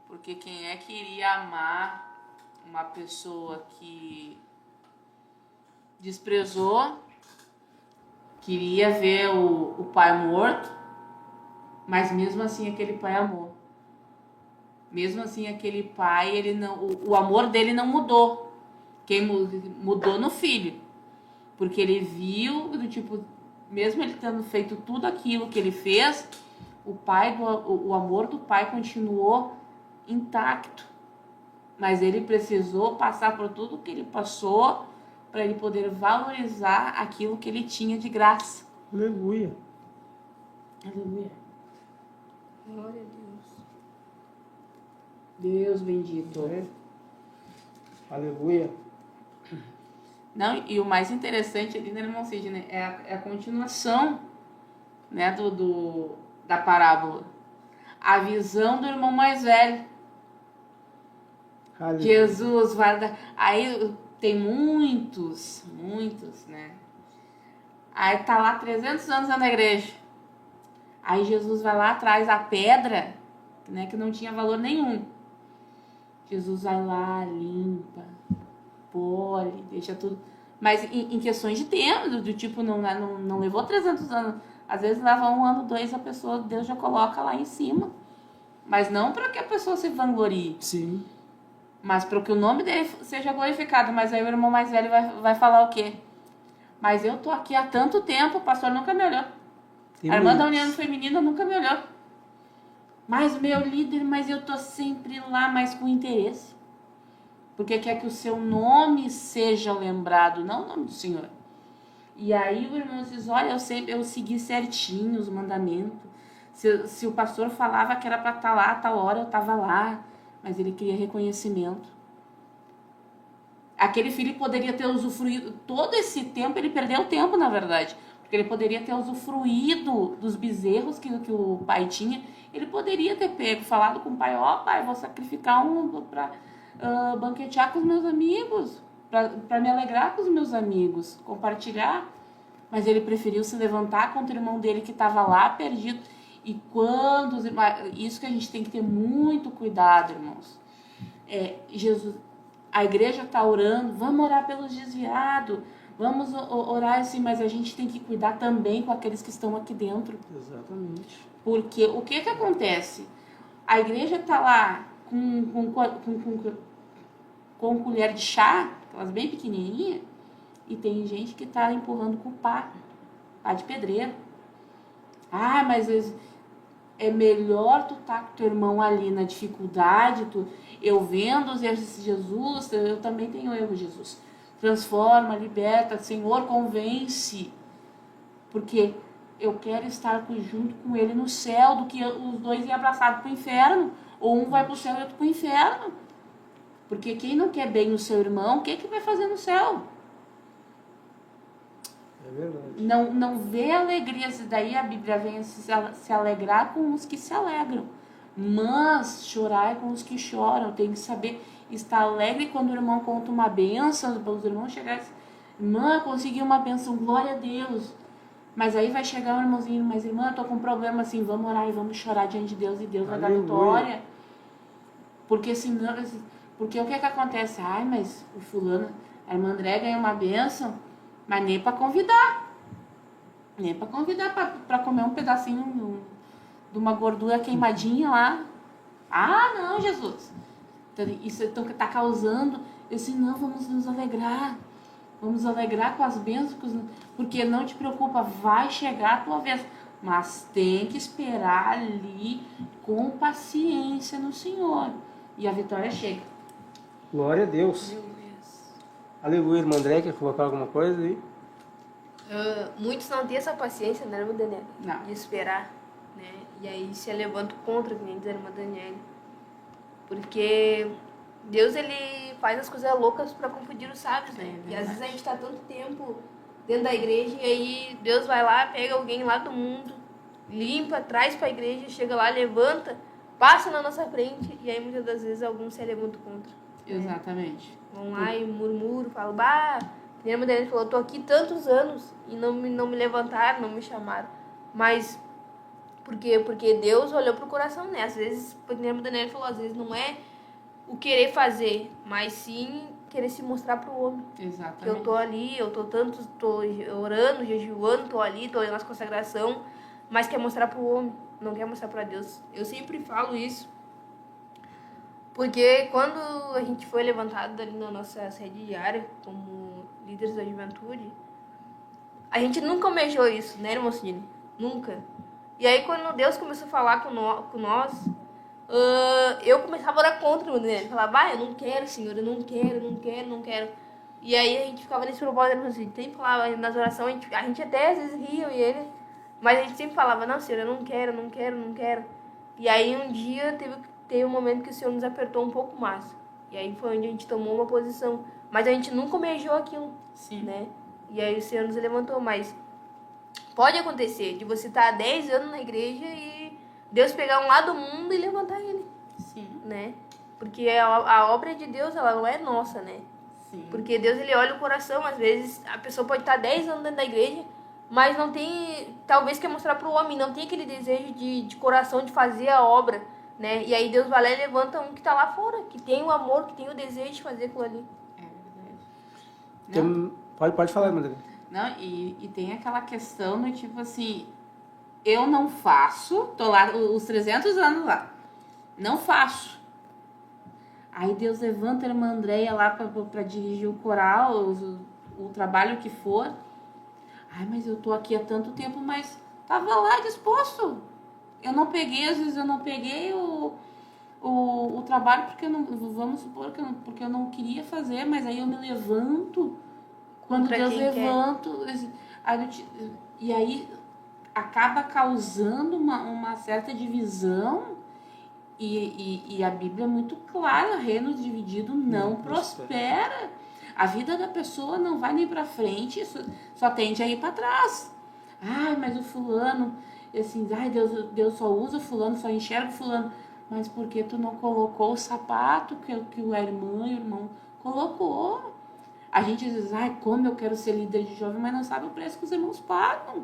Porque quem é que iria amar uma pessoa que desprezou, queria ver o pai morto, mas mesmo assim aquele pai amou. Mesmo assim aquele pai, ele não, o amor dele não mudou. Quem mudou no filho. Porque ele viu, do tipo, mesmo ele tendo feito tudo aquilo que ele fez, o amor do pai continuou intacto. Mas ele precisou passar por tudo que ele passou para ele poder valorizar aquilo que ele tinha de graça. Aleluia. Aleluia. Glória a Deus. Deus bendito. É. Aleluia. Não, e o mais interessante ali, né, irmão Sidney, é a continuação, né, da parábola. A visão do irmão mais velho. Aleluia. Jesus vai dar... Aí tem muitos, né? Aí tá lá 300 anos na igreja. Aí Jesus vai lá, traz a pedra, né, que não tinha valor nenhum. Jesus vai lá, limpa, pole, deixa tudo. Mas em questões de tempo, do tipo, não levou 300 anos. Às vezes leva 1 ano, 2, a pessoa, Deus já coloca lá em cima. Mas não para que a pessoa se vanglorie. Sim. Mas para que o nome dele seja glorificado. Mas aí o irmão mais velho vai falar o quê? Mas eu tô aqui há tanto tempo, o pastor nunca me olhou. Tem A irmã da muitos. União Feminina nunca me olhou. Mas o meu líder, mas eu tô sempre lá, mas com interesse. Porque quer que o seu nome seja lembrado, não o nome do Senhor. E aí o irmão diz, olha, eu segui certinho os mandamentos. Se o pastor falava que era para estar lá a tal hora, eu estava lá. Mas ele queria reconhecimento. Aquele filho poderia ter usufruído todo esse tempo, ele perdeu tempo, na verdade. Porque ele poderia ter usufruído dos bezerros que o pai tinha. Ele poderia ter pego, falado com o pai, ó, pai, vou sacrificar um para banquetear com os meus amigos, para me alegrar com os meus amigos, compartilhar. Mas ele preferiu se levantar contra o irmão dele que estava lá perdido. E quando os irmãos, isso que a gente tem que ter muito cuidado, irmãos. Jesus, a igreja está orando, vamos orar pelos desviados, vamos orar assim, mas a gente tem que cuidar também com aqueles que estão aqui dentro. Exatamente. Porque o que acontece? A igreja está lá com colher de chá, aquelas bem pequenininhas, e tem gente que está empurrando com pá de pedreiro. Ah, mas é melhor tu estar com teu irmão ali na dificuldade, eu vendo os erros de Jesus, eu também tenho erro, Jesus. Transforma, liberta, Senhor, convence. Porque eu quero estar junto com ele no céu, do que os dois irem abraçados para o inferno. Ou um vai para o céu e outro para o inferno. Porque quem não quer bem o seu irmão, o que vai fazer no céu? É verdade. Não vê alegrias, daí a Bíblia vem se alegrar com os que se alegram, mas chorar é com os que choram. Tem que saber estar alegre quando o irmão conta uma bênção, para os irmãos chegarem, irmã, consegui uma bênção, glória a Deus. Mas aí vai chegar um irmãozinho, mas irmã, eu tô com um problema assim, vamos orar e vamos chorar diante de Deus e Deus vai dar vitória. Porque senão, porque o que acontece? Ai, mas o fulano, a irmã André ganha uma bênção, mas nem para convidar. Nem para convidar para comer um pedacinho de uma gordura queimadinha lá. Ah, não, Jesus. Então, isso está causando. Eu disse, não, vamos nos alegrar. Vamos alegrar com as bênçãos. Porque não te preocupa, vai chegar a tua vez. Mas tem que esperar ali com paciência no Senhor. E a vitória chega. Glória a Deus. Aleluia, irmã André, quer colocar alguma coisa aí? Muitos não têm essa paciência, né, irmã Daniela? Não. De esperar, né? E aí se levantam contra, que nem diz a irmã Daniela. Porque Deus, ele faz as coisas loucas para confundir os sábios, né? É E às vezes a gente tá tanto tempo dentro da igreja e aí Deus vai lá, pega alguém lá do mundo, limpa, traz para a igreja, chega lá, levanta, passa na nossa frente e aí muitas das vezes alguns se levantam contra. Exatamente. Vão lá e murmuram, falam, bah, a irmã Daniela falou, eu tô aqui tantos anos e não me levantaram, não me chamaram. Mas Por quê? Porque Deus olhou pro coração, né? Às vezes, por exemplo, o Daniel falou, às vezes não é o querer fazer, mas sim querer se mostrar pro homem. Exatamente. Que eu tô ali, tô orando, jejuando, tô ali, tô nas consagração, mas quer mostrar pro homem, não quer mostrar pra Deus. Eu sempre falo isso, porque quando a gente foi levantado ali na nossa sede diária, como líderes da juventude, a gente nunca almejou isso, né, irmão Sidney? Nunca. E aí, quando Deus começou a falar com nós, eu começava a orar contra o Daniel. Falava, eu não quero, Senhor, eu não quero. E aí a gente ficava nesse propósito, assim, sempre falava nas orações, a gente até às vezes ria, eu e ele, mas a gente sempre falava, não, Senhor, eu não quero. E aí um dia teve um momento que o Senhor nos apertou um pouco mais. E aí foi onde a gente tomou uma posição. Mas a gente nunca almejou aquilo, Sim. né? E aí o Senhor nos levantou, mas pode acontecer de você estar há 10 anos na igreja e Deus pegar um lado do mundo e levantar ele, Sim. né? Porque a obra de Deus, ela não é nossa, né? Sim. Porque Deus, ele olha o coração. Às vezes a pessoa pode estar 10 anos dentro da igreja, mas não tem, talvez quer mostrar para o homem, não tem aquele desejo de coração de fazer a obra, né? E aí Deus vai lá e levanta um que está lá fora, que tem o amor, que tem o desejo de fazer aquilo ali. É verdade. Não, Pode falar, Madalena. não, e tem aquela questão do tipo assim, eu não faço, tô lá os 300 anos lá, não faço. Aí Deus levanta a irmã Andréia lá pra dirigir o coral, o trabalho que for. Ai, mas eu tô aqui há tanto tempo, mas tava lá disposto. Eu não peguei, às vezes eu não peguei o trabalho porque eu não, vamos supor que porque eu não queria fazer, mas aí eu me levanto. Quando Contra Deus quem levanta, e aí acaba causando uma certa divisão. E a Bíblia é muito clara, reino dividido não prospera. A vida da pessoa não vai nem para frente, só tende a ir para trás. Ai, mas o fulano, assim, ai, Deus só usa fulano, só enxerga fulano. Mas por que tu não colocou o sapato que a irmã e o irmão colocou? A gente diz, ai, como eu quero ser líder de jovem, mas não sabe o preço que os irmãos pagam.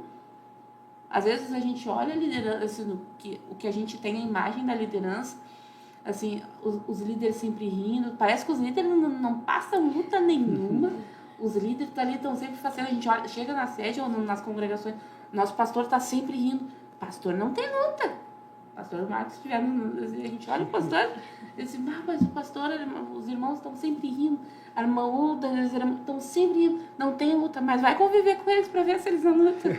Às vezes a gente olha a liderança, assim, o que a gente tem a imagem da liderança, assim, os líderes sempre rindo, parece que os líderes não passam luta nenhuma, os líderes ali estão sempre fazendo, a gente olha, chega na sede ou nas congregações, nosso pastor está sempre rindo, pastor não tem luta, pastor Marcos estiver, a gente olha o pastor, e diz, mas o pastor, os irmãos estão sempre rindo, a irmã Uda, os irmãos estão sempre rindo, não tem luta, mas vai conviver com eles para ver se eles não lutam.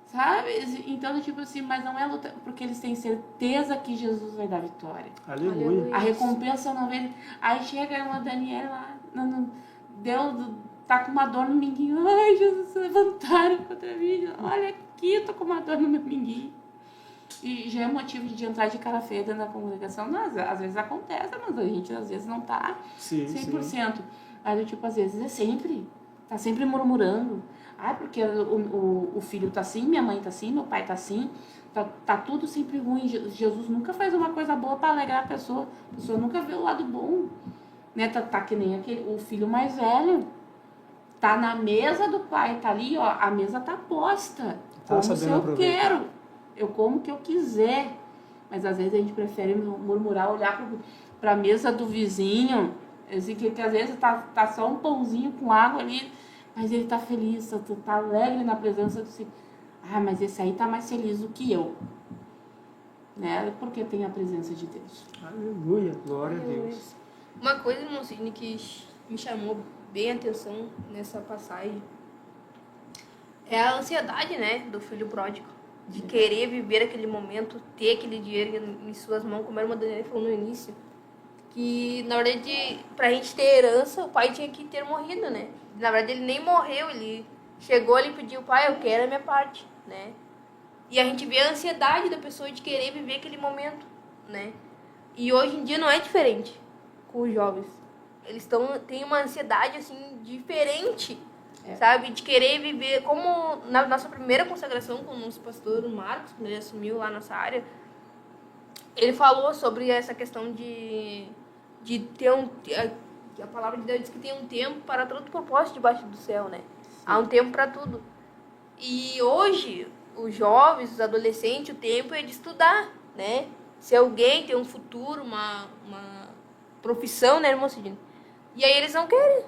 Sabe? Então, tipo assim, mas não é luta, porque eles têm certeza que Jesus vai dar vitória. Aleluia. A recompensa não vem. Aí chega uma Daniela lá, Deus tá com uma dor no minguinho. Ai, Jesus, se levantaram contra mim. Olha aqui, eu tô com uma dor no meu minguinho. E já é motivo de entrar de cara feia dentro da congregação. Não, às vezes acontece, mas a gente às vezes não tá 100%. Sim. Aí, tipo, às vezes é sempre. Tá sempre murmurando. Ah, porque o filho tá assim, minha mãe tá assim, meu pai tá assim, tá tudo sempre ruim. Jesus nunca faz uma coisa boa para alegrar a pessoa nunca vê o lado bom, né? Tá que nem o filho mais velho, tá na mesa do pai, tá ali, ó, a mesa tá posta, como se eu quero, eu como que eu quiser, mas às vezes a gente prefere murmurar, olhar pra mesa do vizinho, assim, que às vezes tá só um pãozinho com água ali, mas ele tá feliz, tá alegre na presença do Senhor. Ah, mas esse aí tá mais feliz do que eu. Né? Porque tem a presença de Deus. Aleluia, glória a Deus. Uma coisa, irmão Sidney, que me chamou bem a atenção nessa passagem é a ansiedade, né, do filho pródigo. De querer viver aquele momento, ter aquele dinheiro em suas mãos, como a irmã Daniela falou no início. Que, na verdade, pra gente ter herança, o pai tinha que ter morrido, né? Na verdade, ele nem morreu, ele chegou ali e pediu, pai, eu quero a minha parte, né? E a gente vê a ansiedade da pessoa de querer viver aquele momento, né? E hoje em dia não é diferente com os jovens. Eles têm uma ansiedade, assim, diferente, sabe? De querer viver, como na nossa primeira consagração com o nosso pastor Marcos, quando ele assumiu lá nossa área, ele falou sobre essa questão de ter a palavra de Deus diz que tem um tempo para todo propósito debaixo do céu, né? Sim. Há um tempo para tudo. E hoje, os jovens, os adolescentes, o tempo é de estudar, né? Se alguém tem um futuro, uma profissão, né, irmão Cidinho? E aí eles não querem.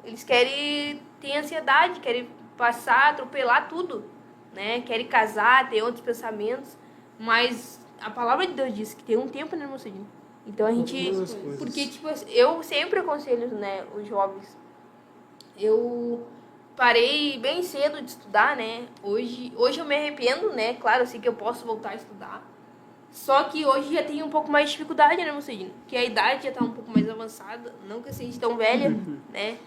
Eles querem ter ansiedade, querem passar, atropelar tudo, né? Querem casar, ter outros pensamentos. Mas a palavra de Deus diz que tem um tempo, né, irmão Cidinho? Então a gente... Todas as coisas. Porque, tipo, eu sempre aconselho, né, os jovens. Eu parei bem cedo de estudar, né? Hoje eu me arrependo, né? Claro, eu sei que eu posso voltar a estudar. Só que hoje já tenho um pouco mais de dificuldade, né, Mocidinho? Que a idade já tá um pouco mais avançada. Não que eu seja tão velha, né?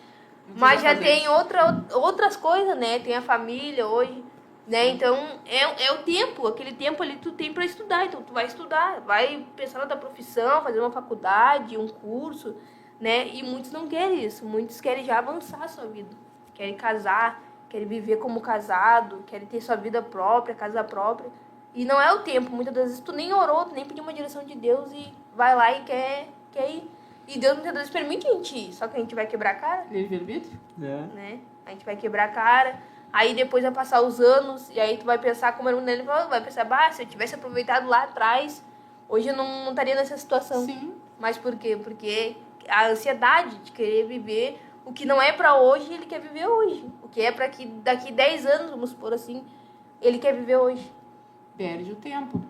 Mas já tem outras coisas, né? Tem a família hoje, né? Então, é o tempo. Aquele tempo ali tu tem pra estudar. Então, tu vai estudar. Vai pensar na tua profissão, fazer uma faculdade, um curso, né? E muitos não querem isso. Muitos querem já avançar a sua vida. Querem casar, querem viver como casado, querem ter sua vida própria, casa própria. E não é o tempo. Muitas das vezes tu nem orou, tu nem pediu uma direção de Deus e vai lá e quer ir. E Deus muitas vezes permite a gente ir, só que a gente vai quebrar a cara, Livre-arbítrio? né? A gente vai quebrar a cara, aí depois vai passar os anos, e aí tu vai pensar, como a irmã dele falou, vai pensar, se eu tivesse aproveitado lá atrás, hoje eu não estaria nessa situação. Sim. Mas por quê? Porque a ansiedade de querer viver o que não é pra hoje, ele quer viver hoje. O que é pra que daqui 10 anos, vamos supor assim, ele quer viver hoje. Perde o tempo.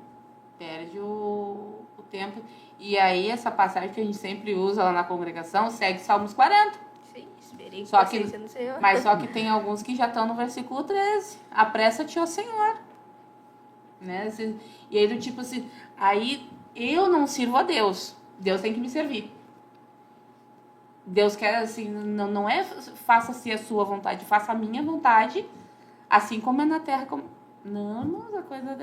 Perde o tempo. E aí, essa passagem que a gente sempre usa lá na congregação segue Salmos 40. Sim, esperei Só que, paciência no Senhor. mas só que tem alguns que já estão no versículo 13. Apressa-te, ó Senhor. Né? E aí, do tipo assim, aí eu não sirvo a Deus. Deus tem que me servir. Deus quer, assim, não é faça-se a sua vontade, faça a minha vontade, assim como é na terra. Não, irmãos, a coisa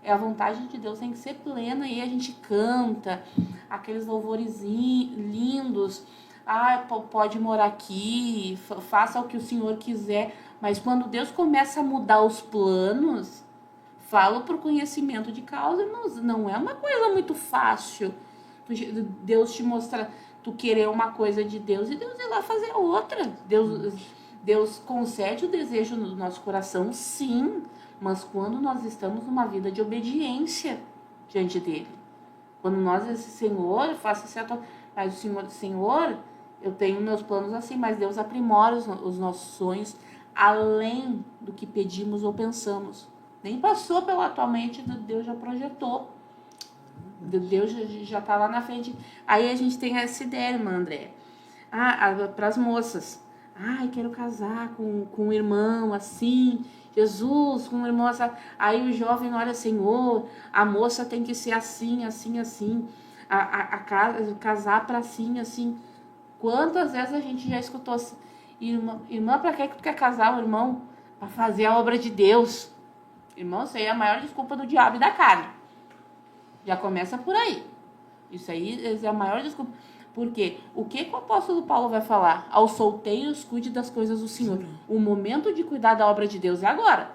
é a vontade de Deus tem que ser plena. E a gente canta aqueles louvores lindos. Pode morar aqui, faça o que o Senhor quiser. Mas quando Deus começa a mudar os planos, falo por conhecimento de causa, irmãos, não é uma coisa muito fácil. Deus te mostra, tu querer uma coisa de Deus e Deus ir lá fazer outra. Deus concede o desejo no nosso coração, sim. Mas quando nós estamos numa vida de obediência diante dele, quando nós, Senhor, faça certo, mas o Senhor, eu tenho meus planos assim, mas Deus aprimora os nossos sonhos além do que pedimos ou pensamos. Nem passou pela tua mente, Deus já projetou. Deus já está lá na frente. Aí a gente tem essa ideia, irmã André. Para as moças. Quero casar com um irmão assim. Jesus, com um irmão assim. Aí o jovem olha, Senhor, a moça tem que ser assim, assim, assim. Casar para assim, assim. Quantas vezes a gente já escutou assim? Irmã, para que tu quer casar, o irmão? Para fazer a obra de Deus. Irmão, isso aí é a maior desculpa do diabo e da carne. Já começa por aí. Isso aí é a maior desculpa. Por quê? O que o apóstolo Paulo vai falar? Aos solteiros, cuide das coisas do Senhor. Sim. O momento de cuidar da obra de Deus é agora.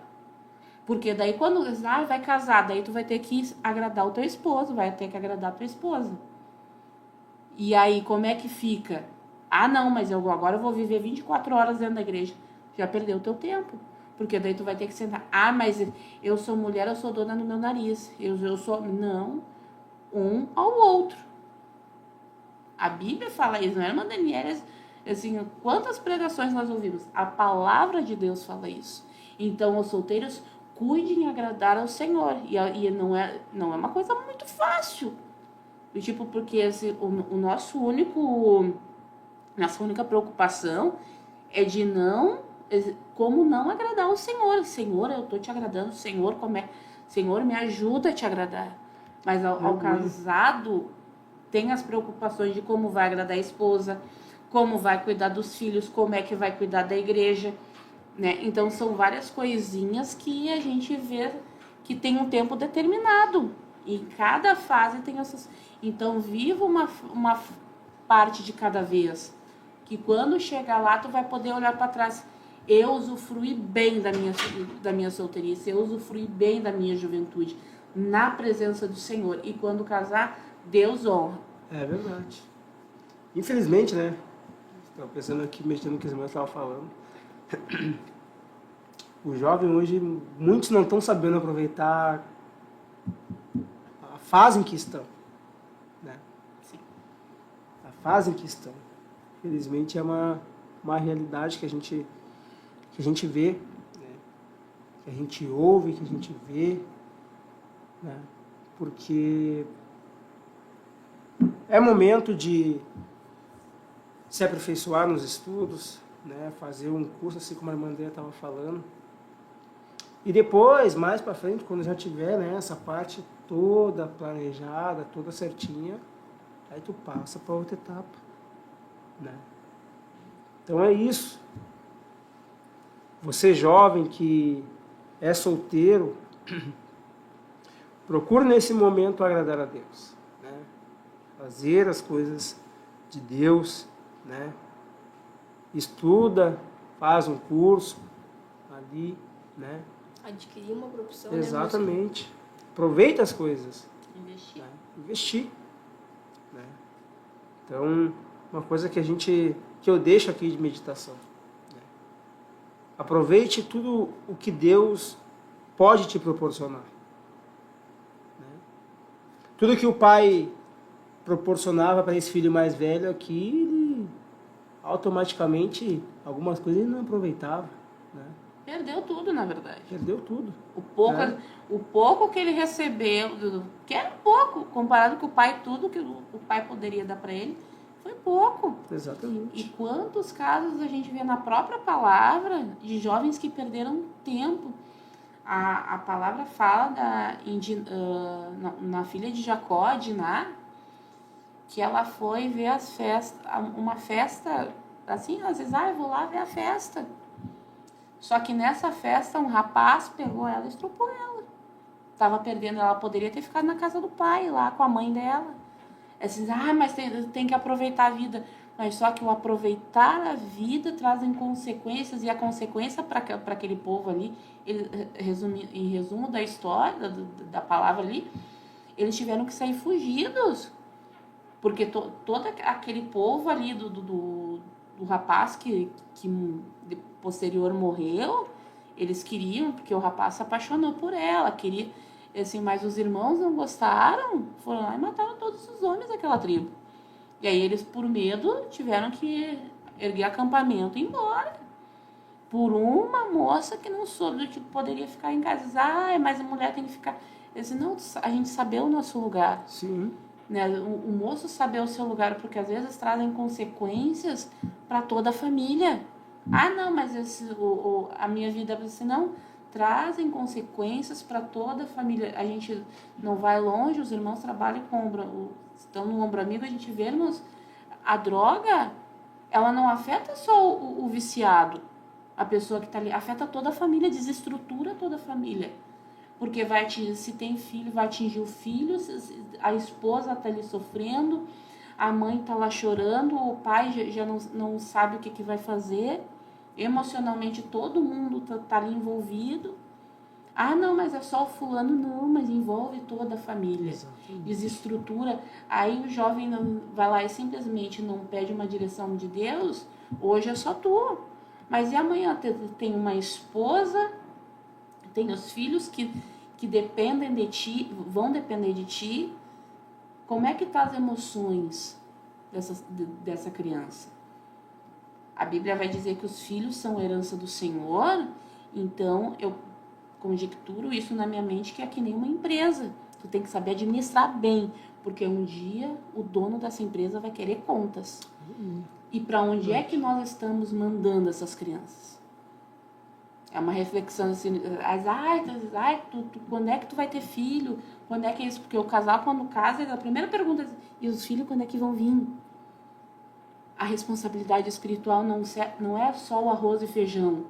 Porque daí quando vai casar, daí tu vai ter que agradar o teu esposo, vai ter que agradar a tua esposa. E aí, como é que fica? Não, mas agora eu vou viver 24 horas dentro da igreja. Já perdeu o teu tempo. Porque daí tu vai ter que sentar. mas eu sou mulher, eu sou dona do meu nariz. Eu sou... Não. Um ao outro. A Bíblia fala isso, não é, irmã Daniela? Assim, quantas pregações nós ouvimos? A palavra de Deus fala isso. Então, os solteiros, cuidem em agradar ao Senhor. E não é uma coisa muito fácil. Tipo, porque assim, nossa única preocupação é de como não agradar ao Senhor. Senhor, eu estou te agradando. Senhor, Senhor, me ajuda a te agradar. Mas ao casado, tem as preocupações de como vai agradar a esposa, como vai cuidar dos filhos, como é que vai cuidar da igreja, né? Então, são várias coisinhas que a gente vê que tem um tempo determinado. E cada fase tem essas... Então, viva uma parte de cada vez. Que quando chegar lá, tu vai poder olhar para trás. Eu usufruí bem da minha solteirice, eu usufruí bem da minha juventude, na presença do Senhor. E quando casar, Deus honra. É verdade. Infelizmente, né? Estava pensando aqui, mexendo no que as irmãs estavam falando. O jovem hoje, muitos não estão sabendo aproveitar a fase em que estão. Né? Sim. A fase em que estão. Felizmente é uma realidade que a gente vê, né? Que a gente ouve, que a gente vê, né? Porque é momento de se aperfeiçoar nos estudos, né? Fazer um curso, assim como a irmã Andrea estava falando. E depois, mais para frente, quando já tiver, né, essa parte toda planejada, toda certinha, aí tu passa para outra etapa, né? Então é isso. Você jovem que é solteiro, procure nesse momento agradar a Deus, né? Fazer as coisas de Deus, né? Estuda, faz um curso ali, né? Adquirir uma profissão. Exatamente. Aproveita as coisas. Investir. Né? Investir. Né? Então, uma coisa que eu deixo aqui de meditação. Né? Aproveite tudo o que Deus pode te proporcionar. Né? Tudo que o pai proporcionava para esse filho mais velho aqui, ele, automaticamente, algumas coisas ele não aproveitava. Né? Perdeu tudo, na verdade. Perdeu tudo. O pouco que ele recebeu, que era pouco, comparado com o pai, tudo que o pai poderia dar para ele, foi pouco. Exatamente. E quantos casos a gente vê na própria palavra de jovens que perderam tempo. A palavra fala na filha de Jacó, Diná, que ela foi ver as festas, uma festa, assim, às vezes, eu vou lá ver a festa. Só que nessa festa um rapaz pegou ela e estrupou ela. Tava perdendo, ela poderia ter ficado na casa do pai, lá com a mãe dela. Assim, mas tem que aproveitar a vida. Mas só que o aproveitar a vida trazem consequências, e a consequência para aquele povo ali, em resumo da história, da palavra ali, eles tiveram que sair fugidos. Porque todo aquele povo ali do rapaz que posterior morreu, eles queriam, porque o rapaz se apaixonou por ela, queria, assim, mas os irmãos não gostaram, foram lá e mataram todos os homens daquela tribo. E aí eles, por medo, tiveram que erguer acampamento e ir embora. Por uma moça que não soube do que poderia ficar em casa. Mas a mulher tem que ficar... Eles não, a gente saber o nosso lugar. Sim. Né? O moço saber o seu lugar, porque às vezes trazem consequências para toda a família. Não, mas a minha vida, você não, trazem consequências para toda a família. A gente não vai longe, os irmãos trabalham estão no ombro amigo, a gente vê, irmãos, a droga, ela não afeta só o viciado, a pessoa que está ali, afeta toda a família, desestrutura toda a família. Porque se tem filho, vai atingir o filho, a esposa está ali sofrendo, a mãe está lá chorando, o pai já não sabe o que vai fazer, emocionalmente todo mundo tá ali envolvido. Não, mas é só o fulano, não, mas envolve toda a família. Exatamente. Desestrutura. Aí o jovem não vai lá e simplesmente não pede uma direção de Deus, hoje é só tu. Mas e amanhã tem uma esposa, tem os filhos que dependem de ti, vão depender de ti. Como é que tá as emoções dessa criança? A Bíblia vai dizer que os filhos são herança do Senhor, então eu conjecturo isso na minha mente, que é que nem uma empresa. Tu tem que saber administrar bem, porque um dia o dono dessa empresa vai querer contas. E para onde é que nós estamos mandando essas crianças? É uma reflexão assim, quando é que tu vai ter filho? Quando é que é isso? Porque o casal, quando casa, a primeira pergunta é, e os filhos quando é que vão vir? A responsabilidade espiritual não é só o arroz e feijão,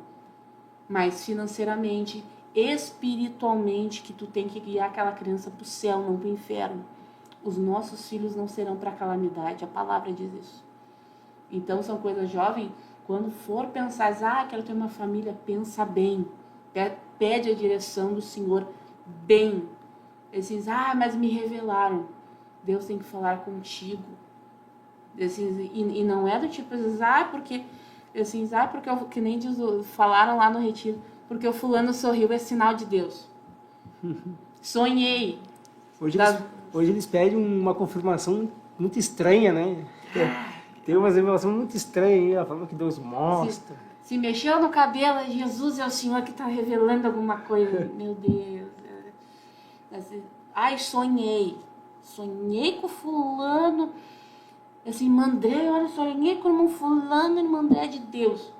mas financeiramente, espiritualmente, que tu tem que guiar aquela criança para o céu, não para o inferno. Os nossos filhos não serão para calamidade, a palavra diz isso. Então são coisas jovens, quando for pensar, quero ter uma família, pensa bem, pede a direção do Senhor bem. Esses, mas me revelaram. Deus tem que falar contigo. E não é do tipo, porque porque que nem falaram lá no retiro, porque o fulano sorriu, é sinal de Deus. Sonhei. Hoje eles pedem uma confirmação muito estranha, né? Tem umas revelações muito estranhas, a forma que Deus mostra. Se mexeu no cabelo, Jesus é o Senhor que está revelando alguma coisa. Meu Deus. Ai, sonhei. Sonhei com fulano. Assim, Mandré, olha, sonhei com um fulano e Mandré de Deus.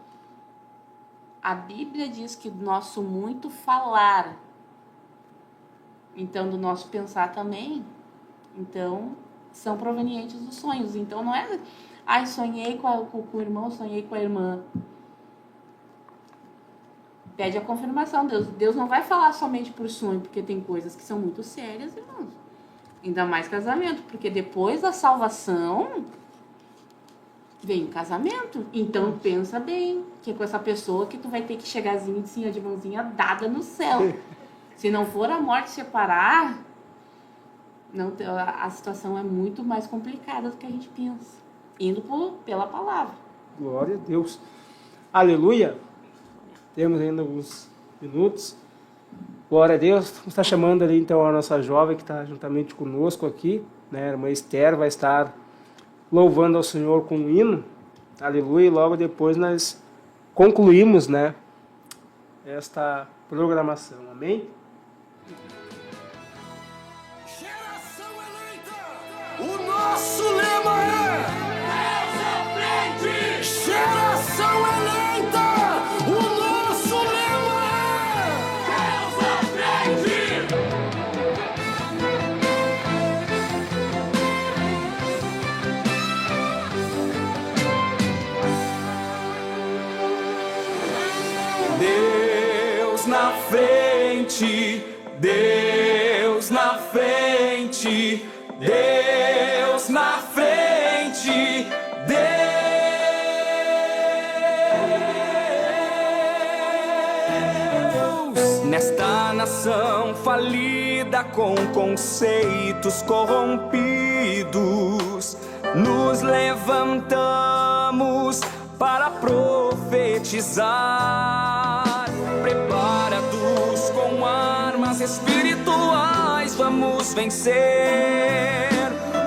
A Bíblia diz que do nosso muito falar, então do nosso pensar também, então são provenientes dos sonhos. Então não é, ai, sonhei com o irmão, sonhei com a irmã. Pede a confirmação. Deus não vai falar somente por sonho, porque tem coisas que são muito sérias, irmãos. Ainda mais casamento, porque depois da salvação vem o casamento. Então pensa bem, que é com essa pessoa que tu vai ter que chegarzinho de mãozinha dada no céu. Se não for a morte separar, não, a situação é muito mais complicada do que a gente pensa. Indo pela palavra. Glória a Deus. Aleluia. Temos ainda alguns minutos. Glória a Deus. Vamos estar chamando ali então a nossa jovem que está juntamente conosco aqui, né? A irmã Esther vai estar louvando ao Senhor com um hino. Aleluia. E logo depois nós concluímos, né, esta programação. Amém? Geração eleita, o nosso lema é Deus à frente. Geração eleita, o nosso lema é Deus à frente. Deus na frente, Deus na frente, Deus na frente, Deus nesta nação falida com conceitos corrompidos, nos levantamos para profetizar, preparados com armas espirituais, vamos vencer.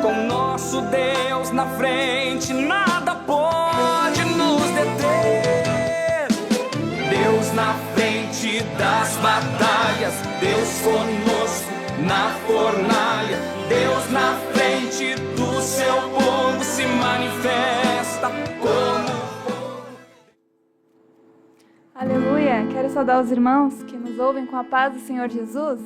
Com nosso Deus na frente, nada pode nos deter. Deus na frente das batalhas, Deus conosco na fornalha. Deus na frente do seu povo se manifesta como. Aleluia! Quero saudar os irmãos que nos ouvem com a paz do Senhor Jesus.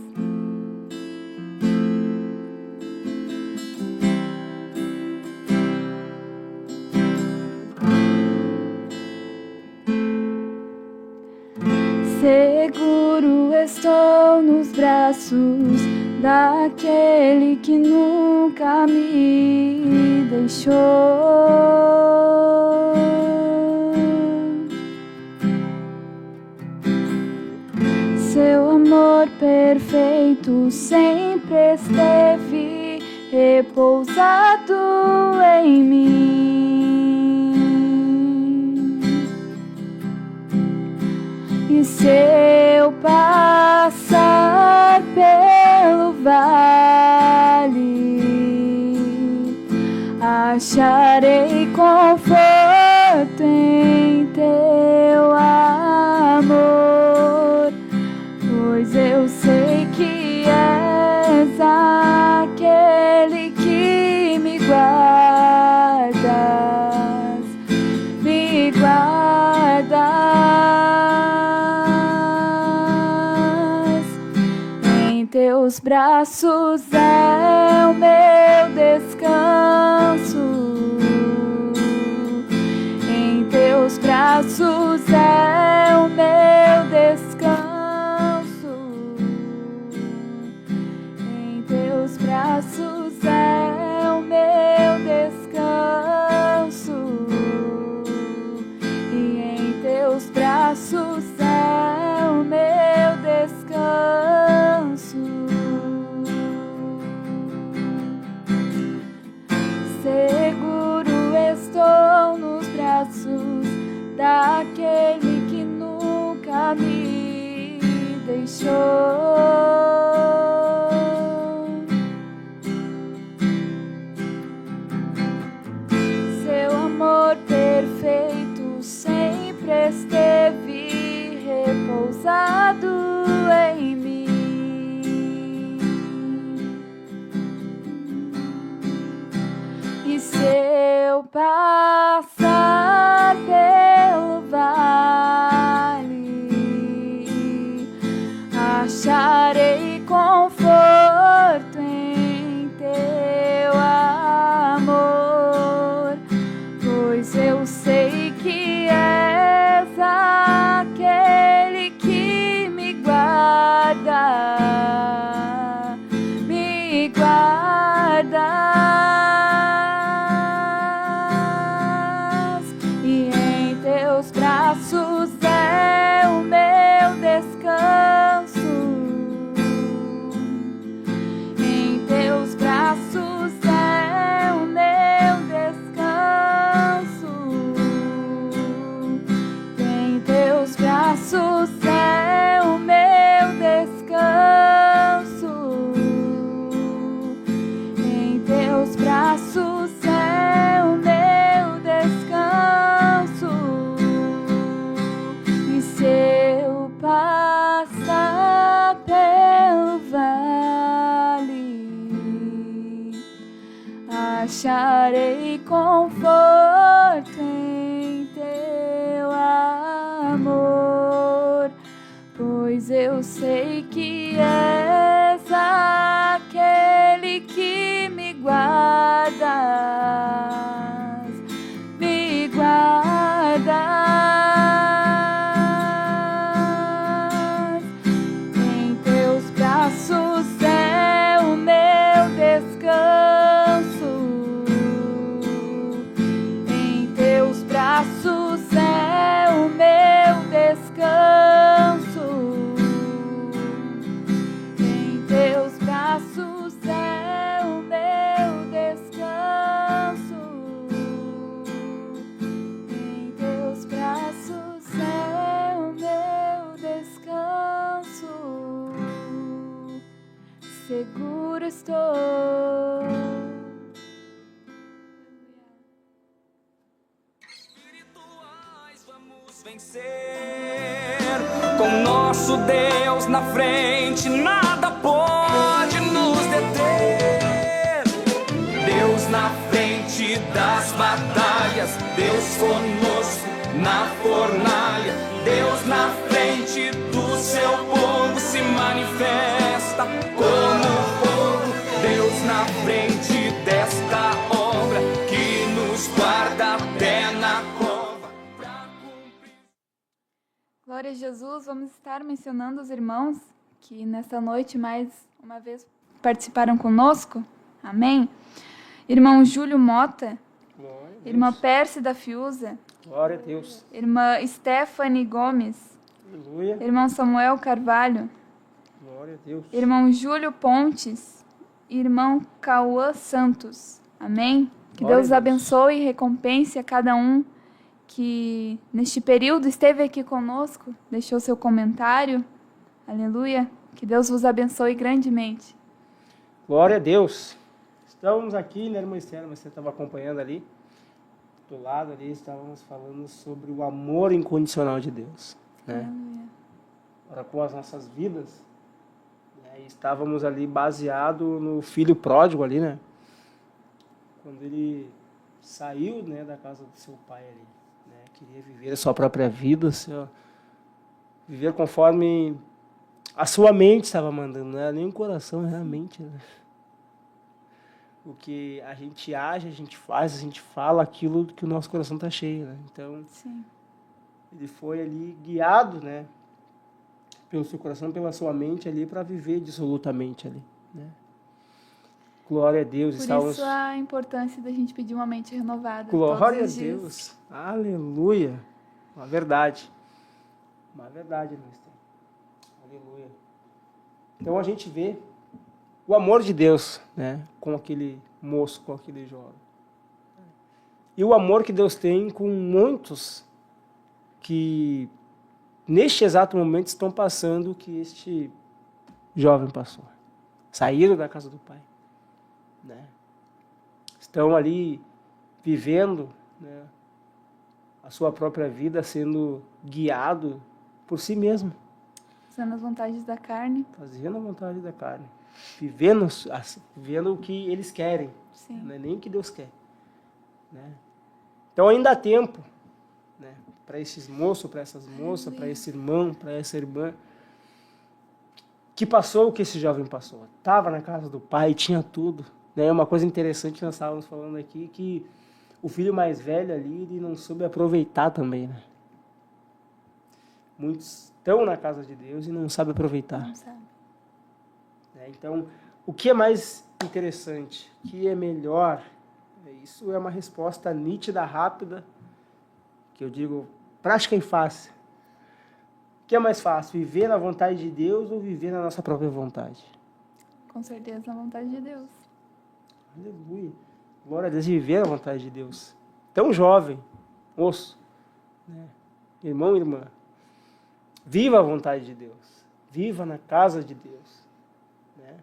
Seguro estou nos braços daquele que nunca me deixou. Seu amor perfeito sempre esteve repousado em mim. E se eu passar pelo vale, acharei conforto em teu amor, pois eu sei que és aquele que me guardas, me guardas. Em teus braços é o meu descanso, em teus braços é o meu descanso. Em teus braços é o meu descanso, e em teus braços é o meu descanso. Seguro braços daquele que nunca me deixou. Seu amor perfeito sempre esteve repousado em mim. E se eu passar pelo vale, acharei conforto em teu amor, pois eu sei que és aquele que me guarda, me guarda. E em teus braços é o meu descanso. Em teus braços é o meu descanso. Em teus braços é o meu descanso. Em teus braços é o meu descanso. E se eu passar pelo vale, acharei conforto em teu amor, pois eu sei que és aquele que me guardas, me guardas. Em teus braços é o meu descanso. Em teus braços é o meu descanso. Em teus braços é o meu descanso. Em teus braços é o meu descanso. Seguro estou. Espirituais, vamos vencer. Com nosso Deus na frente, nada pode nos deter. Deus na frente das batalhas, Deus conosco na fornalha. Deus na frente do seu povo se manifesta como fogo. Deus na frente desta obra que nos guarda até na cova pra cumprir. Glória a Jesus, vamos estar mencionando os irmãos que nesta noite mais uma vez participaram conosco. Amém? Irmão Júlio Mota, Glória a Deus. irmã Percy da Fiuza, Glória a Deus. irmã Stephanie Gomes, Aleluia. irmão Samuel Carvalho, Glória a Deus. irmão Júlio Pontes, irmão Cauã Santos. Amém? Que Glória Deus a Deus. abençoe e recompense a cada um que neste período esteve aqui conosco, deixou seu comentário. Aleluia. Que Deus vos abençoe grandemente. Glória a Deus. Estamos aqui, né, irmã Estela, você estava acompanhando ali, do lado ali, estávamos falando sobre o amor incondicional de Deus, né? Aleluia. Para com as nossas vidas, né? E estávamos ali baseado no filho pródigo ali, né? Quando ele saiu, né, da casa do seu pai ali, né? Queria viver a sua própria vida, viver conforme a sua mente estava mandando, não era nem o coração, era a mente, né? O que a gente age, a gente faz, a gente fala aquilo que o nosso coração está cheio, né? Então, Sim. ele foi ali guiado, né, pelo seu coração, pela sua mente ali para viver dissolutamente ali, né? Glória a Deus. Por Estávamos... isso a importância da gente pedir uma mente renovada. Glória a todos os dias. Deus. Aleluia. Uma verdade. Uma verdade, irmão Esther. Aleluia. Então a gente vê o amor de Deus, né, com aquele moço, com aquele jovem. E o amor que Deus tem com muitos que neste exato momento, estão passando o que este jovem passou. Saíram da casa do pai, né? Estão ali vivendo, né, a sua própria vida, sendo guiado por si mesmo. Fazendo as vontades da carne. Fazendo a vontade da carne. Vivendo o que eles querem. Sim. Não é nem o que Deus quer. Né? Então ainda há tempo, né, para esses moços, para essas moças, para esse irmão, para essa irmã, que passou o que esse jovem passou. Estava na casa do pai, tinha tudo. Né? Uma coisa interessante que nós estávamos falando aqui, que o filho mais velho ali, ele não soube aproveitar também. Né? Muitos estão na casa de Deus e não sabem aproveitar. Não sabe. Então, o que é mais interessante? O que é melhor? Isso é uma resposta nítida, rápida, que eu digo, prática e fácil. O que é mais fácil? Viver na vontade de Deus ou viver na nossa própria vontade? Com certeza, na vontade de Deus. Aleluia. Glória a Deus, viver na vontade de Deus. Tão jovem, moço, né? Irmão e irmã, viva a vontade de Deus. Viva na casa de Deus. Né?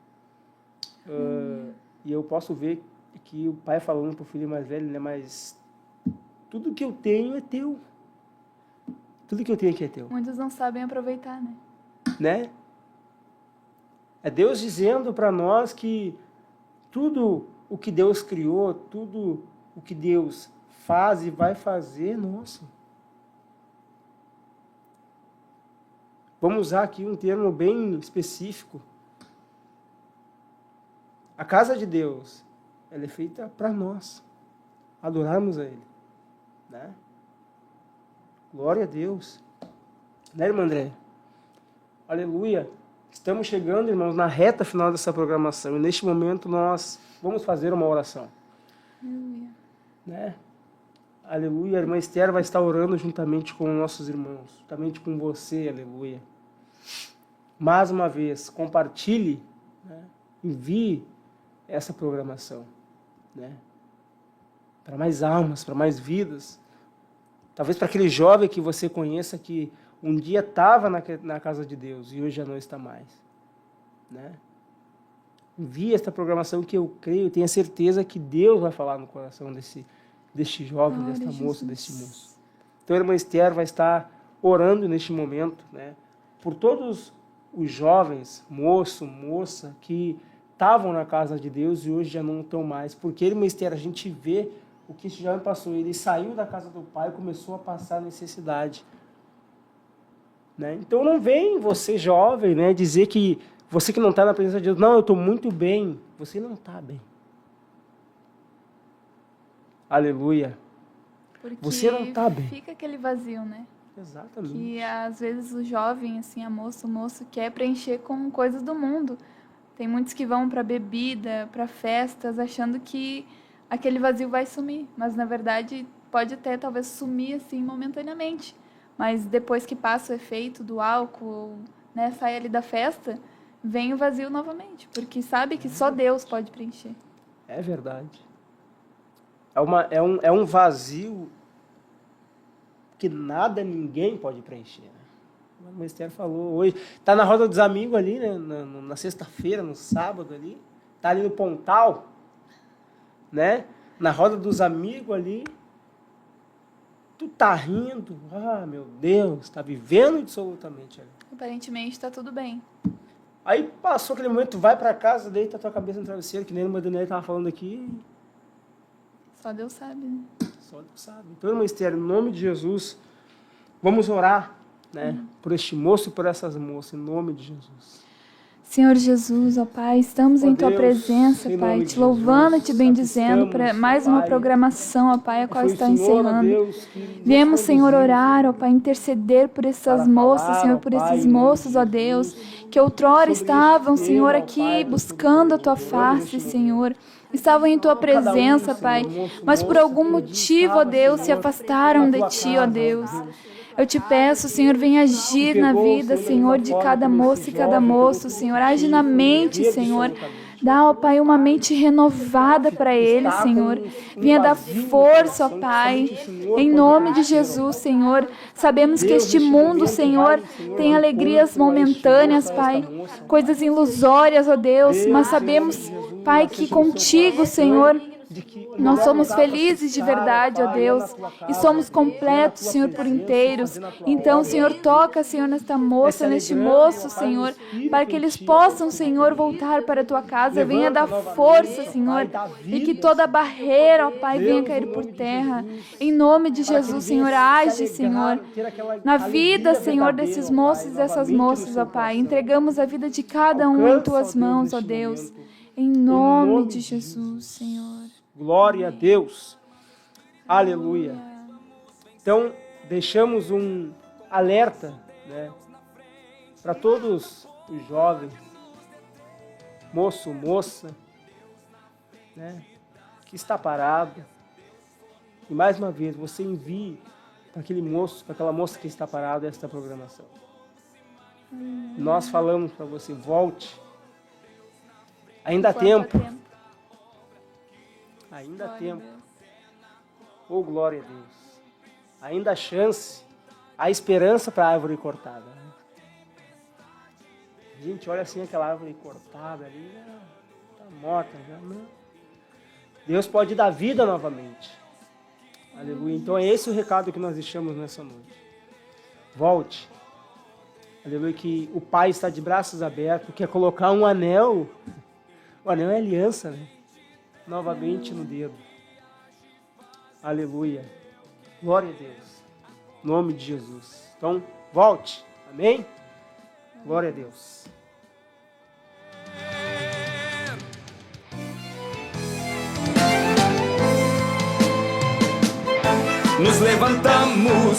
E eu posso ver que o pai falando para o filho mais velho, né? Mas tudo que eu tenho é teu. Tudo que eu tenho aqui é teu. Muitos não sabem aproveitar, né? Né? É Deus dizendo para nós que tudo o que Deus criou, tudo o que Deus faz e vai fazer, nosso. Vamos usar aqui um termo bem específico. A casa de Deus, ela é feita para nós adorarmos a Ele. Né? Glória a Deus. Né, irmã André? Aleluia. Estamos chegando, irmãos, na reta final dessa programação. E neste momento nós vamos fazer uma oração. Aleluia. Né? Aleluia. A irmã Esther vai estar orando juntamente com nossos irmãos. Juntamente com você, aleluia. Mais uma vez, compartilhe, né? Envie essa programação. Né? Para mais almas, para mais vidas. Talvez para aquele jovem que você conheça que um dia estava na casa de Deus e hoje já não está mais. Né? Envie esta programação que eu creio, tenho certeza que Deus vai falar no coração deste jovem, Glória desta a moça, Jesus. deste moço. Então a irmã Esther vai estar orando neste momento, né, por todos os jovens, moço, moça, que estavam na casa de Deus e hoje já não estão mais. Porque, irmã Esther, a gente vê o que esse jovem passou. Ele saiu da casa do pai e começou a passar necessidade. Né? Então não vem você jovem, né, dizer que você que não está na presença de Deus, não, eu estou muito bem. Você não está bem. Aleluia. Porque Você não está bem. fica aquele vazio, né? Exatamente. Que às vezes o jovem, assim, a moça, o moço quer preencher com coisas do mundo. Tem muitos que vão para bebida, para festas, achando que aquele vazio vai sumir. Mas na verdade pode até talvez sumir assim momentaneamente. Mas depois que passa o efeito do álcool, né, sai ali da festa, vem o vazio novamente, porque sabe que só Deus pode preencher. É verdade. É um vazio que nada, ninguém pode preencher. Né? O Esther falou hoje. Está na roda dos amigos ali, né? na sexta-feira, no sábado ali. Está ali no Pontal, né? Na roda dos amigos ali. Tu tá rindo. Ah, meu Deus, está vivendo absolutamente ali. Aparentemente está tudo bem. Aí passou aquele momento, tu vai para casa, deita a tua cabeça no travesseiro, que nem a irmã Daniela estava falando aqui. Só Deus sabe, né? Só Deus sabe. Então, irmã Esther, em nome de Jesus, vamos orar, né, por este moço e por essas moças, em nome de Jesus. Senhor Jesus, ó Pai, estamos Ó em Tua Deus, presença, em Pai, nome te de louvando e Jesus, te bendizendo por estamos, mais uma Pai, programação, ó Pai, a qual foi está o Senhor, ó encerrando. Deus, que Viemos, nos Senhor, conduziu, orar, ó Pai, interceder por essas para moças, falar, Senhor, ó por Pai, esses em nome moços, de ó Deus, Jesus, que outrora sobre estavam, este Senhor, tema, ó aqui Pai, buscando a Tua face, Senhor. Estavam em Tua presença, Pai, mas por algum motivo, ó Deus, se afastaram de Ti, ó Deus. Eu te peço, Senhor, venha agir na vida, Senhor, de cada moça e cada moço, Senhor. Age na mente, Senhor, Dá, ó Pai, uma mente renovada para ele, Senhor. Venha dar força, ó Pai. Em nome de Jesus, Senhor. Sabemos que este mundo, Senhor, tem alegrias momentâneas, Pai. Coisas ilusórias, ó Deus. Mas sabemos, Pai, que contigo, Senhor, nós somos felizes de verdade, ó Deus, e somos completos, Senhor, por inteiros. Então, Senhor, toca, Senhor, nesta moça, neste moço, Senhor, para que eles possam, Senhor, voltar para a Tua casa. Venha dar força, Senhor, e que toda barreira, ó Pai, venha cair por terra. Em nome de Jesus, Senhor, age, Senhor, na vida, Senhor, desses moços e dessas moças, ó Pai. Entregamos a vida de cada um em Tuas mãos, ó Deus. Em nome de Jesus, Senhor. Glória a Deus. Aleluia. Então, deixamos um alerta, né, para todos os jovens, moço, moça, né, que está parado. E mais uma vez, você envie para aquele moço, para aquela moça que está parada esta programação. Nós falamos para você, volte. Ainda há tempo. Ainda há tempo. Oh, glória a Deus. Ainda há chance, há esperança para a árvore cortada. Gente, olha assim aquela árvore cortada ali, está morta já, não. Deus pode dar vida novamente. Aleluia. Então é esse o recado que nós deixamos nessa noite. Volte. Aleluia, que o Pai está de braços abertos, quer colocar um anel. O anel é aliança, né? Novamente no dedo. Aleluia. Glória a Deus. Em nome de Jesus. Então, volte. Amém? Glória a Deus. Nos levantamos